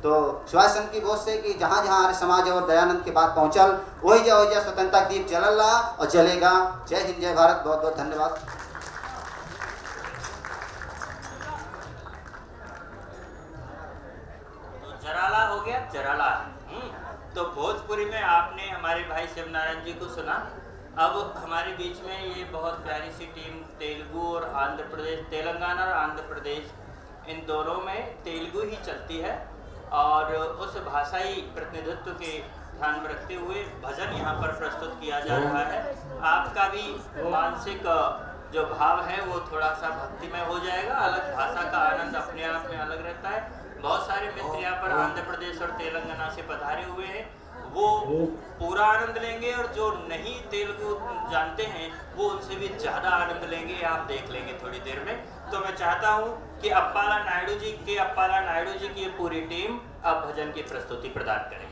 तो सुभाष चंद्र की बोस से कि जहाँ जहाँ आर्य समाज और दयानंद के बात पहुँचल वही जा स्वतंत्रता दीप जलल और जलेगा। जय हिंद, जय भारत, बहुत बहुत धन्यवाद। जराला हो गया, जराला। तो भोजपुरी में आपने हमारे भाई शिवनारायण जी को सुना। अब हमारे बीच में ये बहुत प्यारी सी टीम तेलुगु और आंध्र प्रदेश, तेलंगाना और आंध्र प्रदेश, इन दोनों में तेलुगु ही चलती है और उस भाषाई प्रतिनिधित्व के ध्यान में रखते हुए भजन यहाँ पर प्रस्तुत किया जा रहा है। आपका भी मानसिक जो भाव है वो थोड़ा सा भक्तिमय हो जाएगा। अलग भाषा का आनंद अपने आप में अलग रहता है। बहुत सारे मित्र यहाँ पर आंध्र प्रदेश और तेलंगाना से पधारे हुए हैं, वो पूरा आनंद लेंगे, और जो नहीं तेलुगु जानते हैं वो उनसे भी ज़्यादा आनंद लेंगे, आप देख लेंगे थोड़ी देर में। तो मैं चाहता हूँ कि अप्पाला नायडू जी की ये पूरी टीम अब भजन की प्रस्तुति प्रदान करें।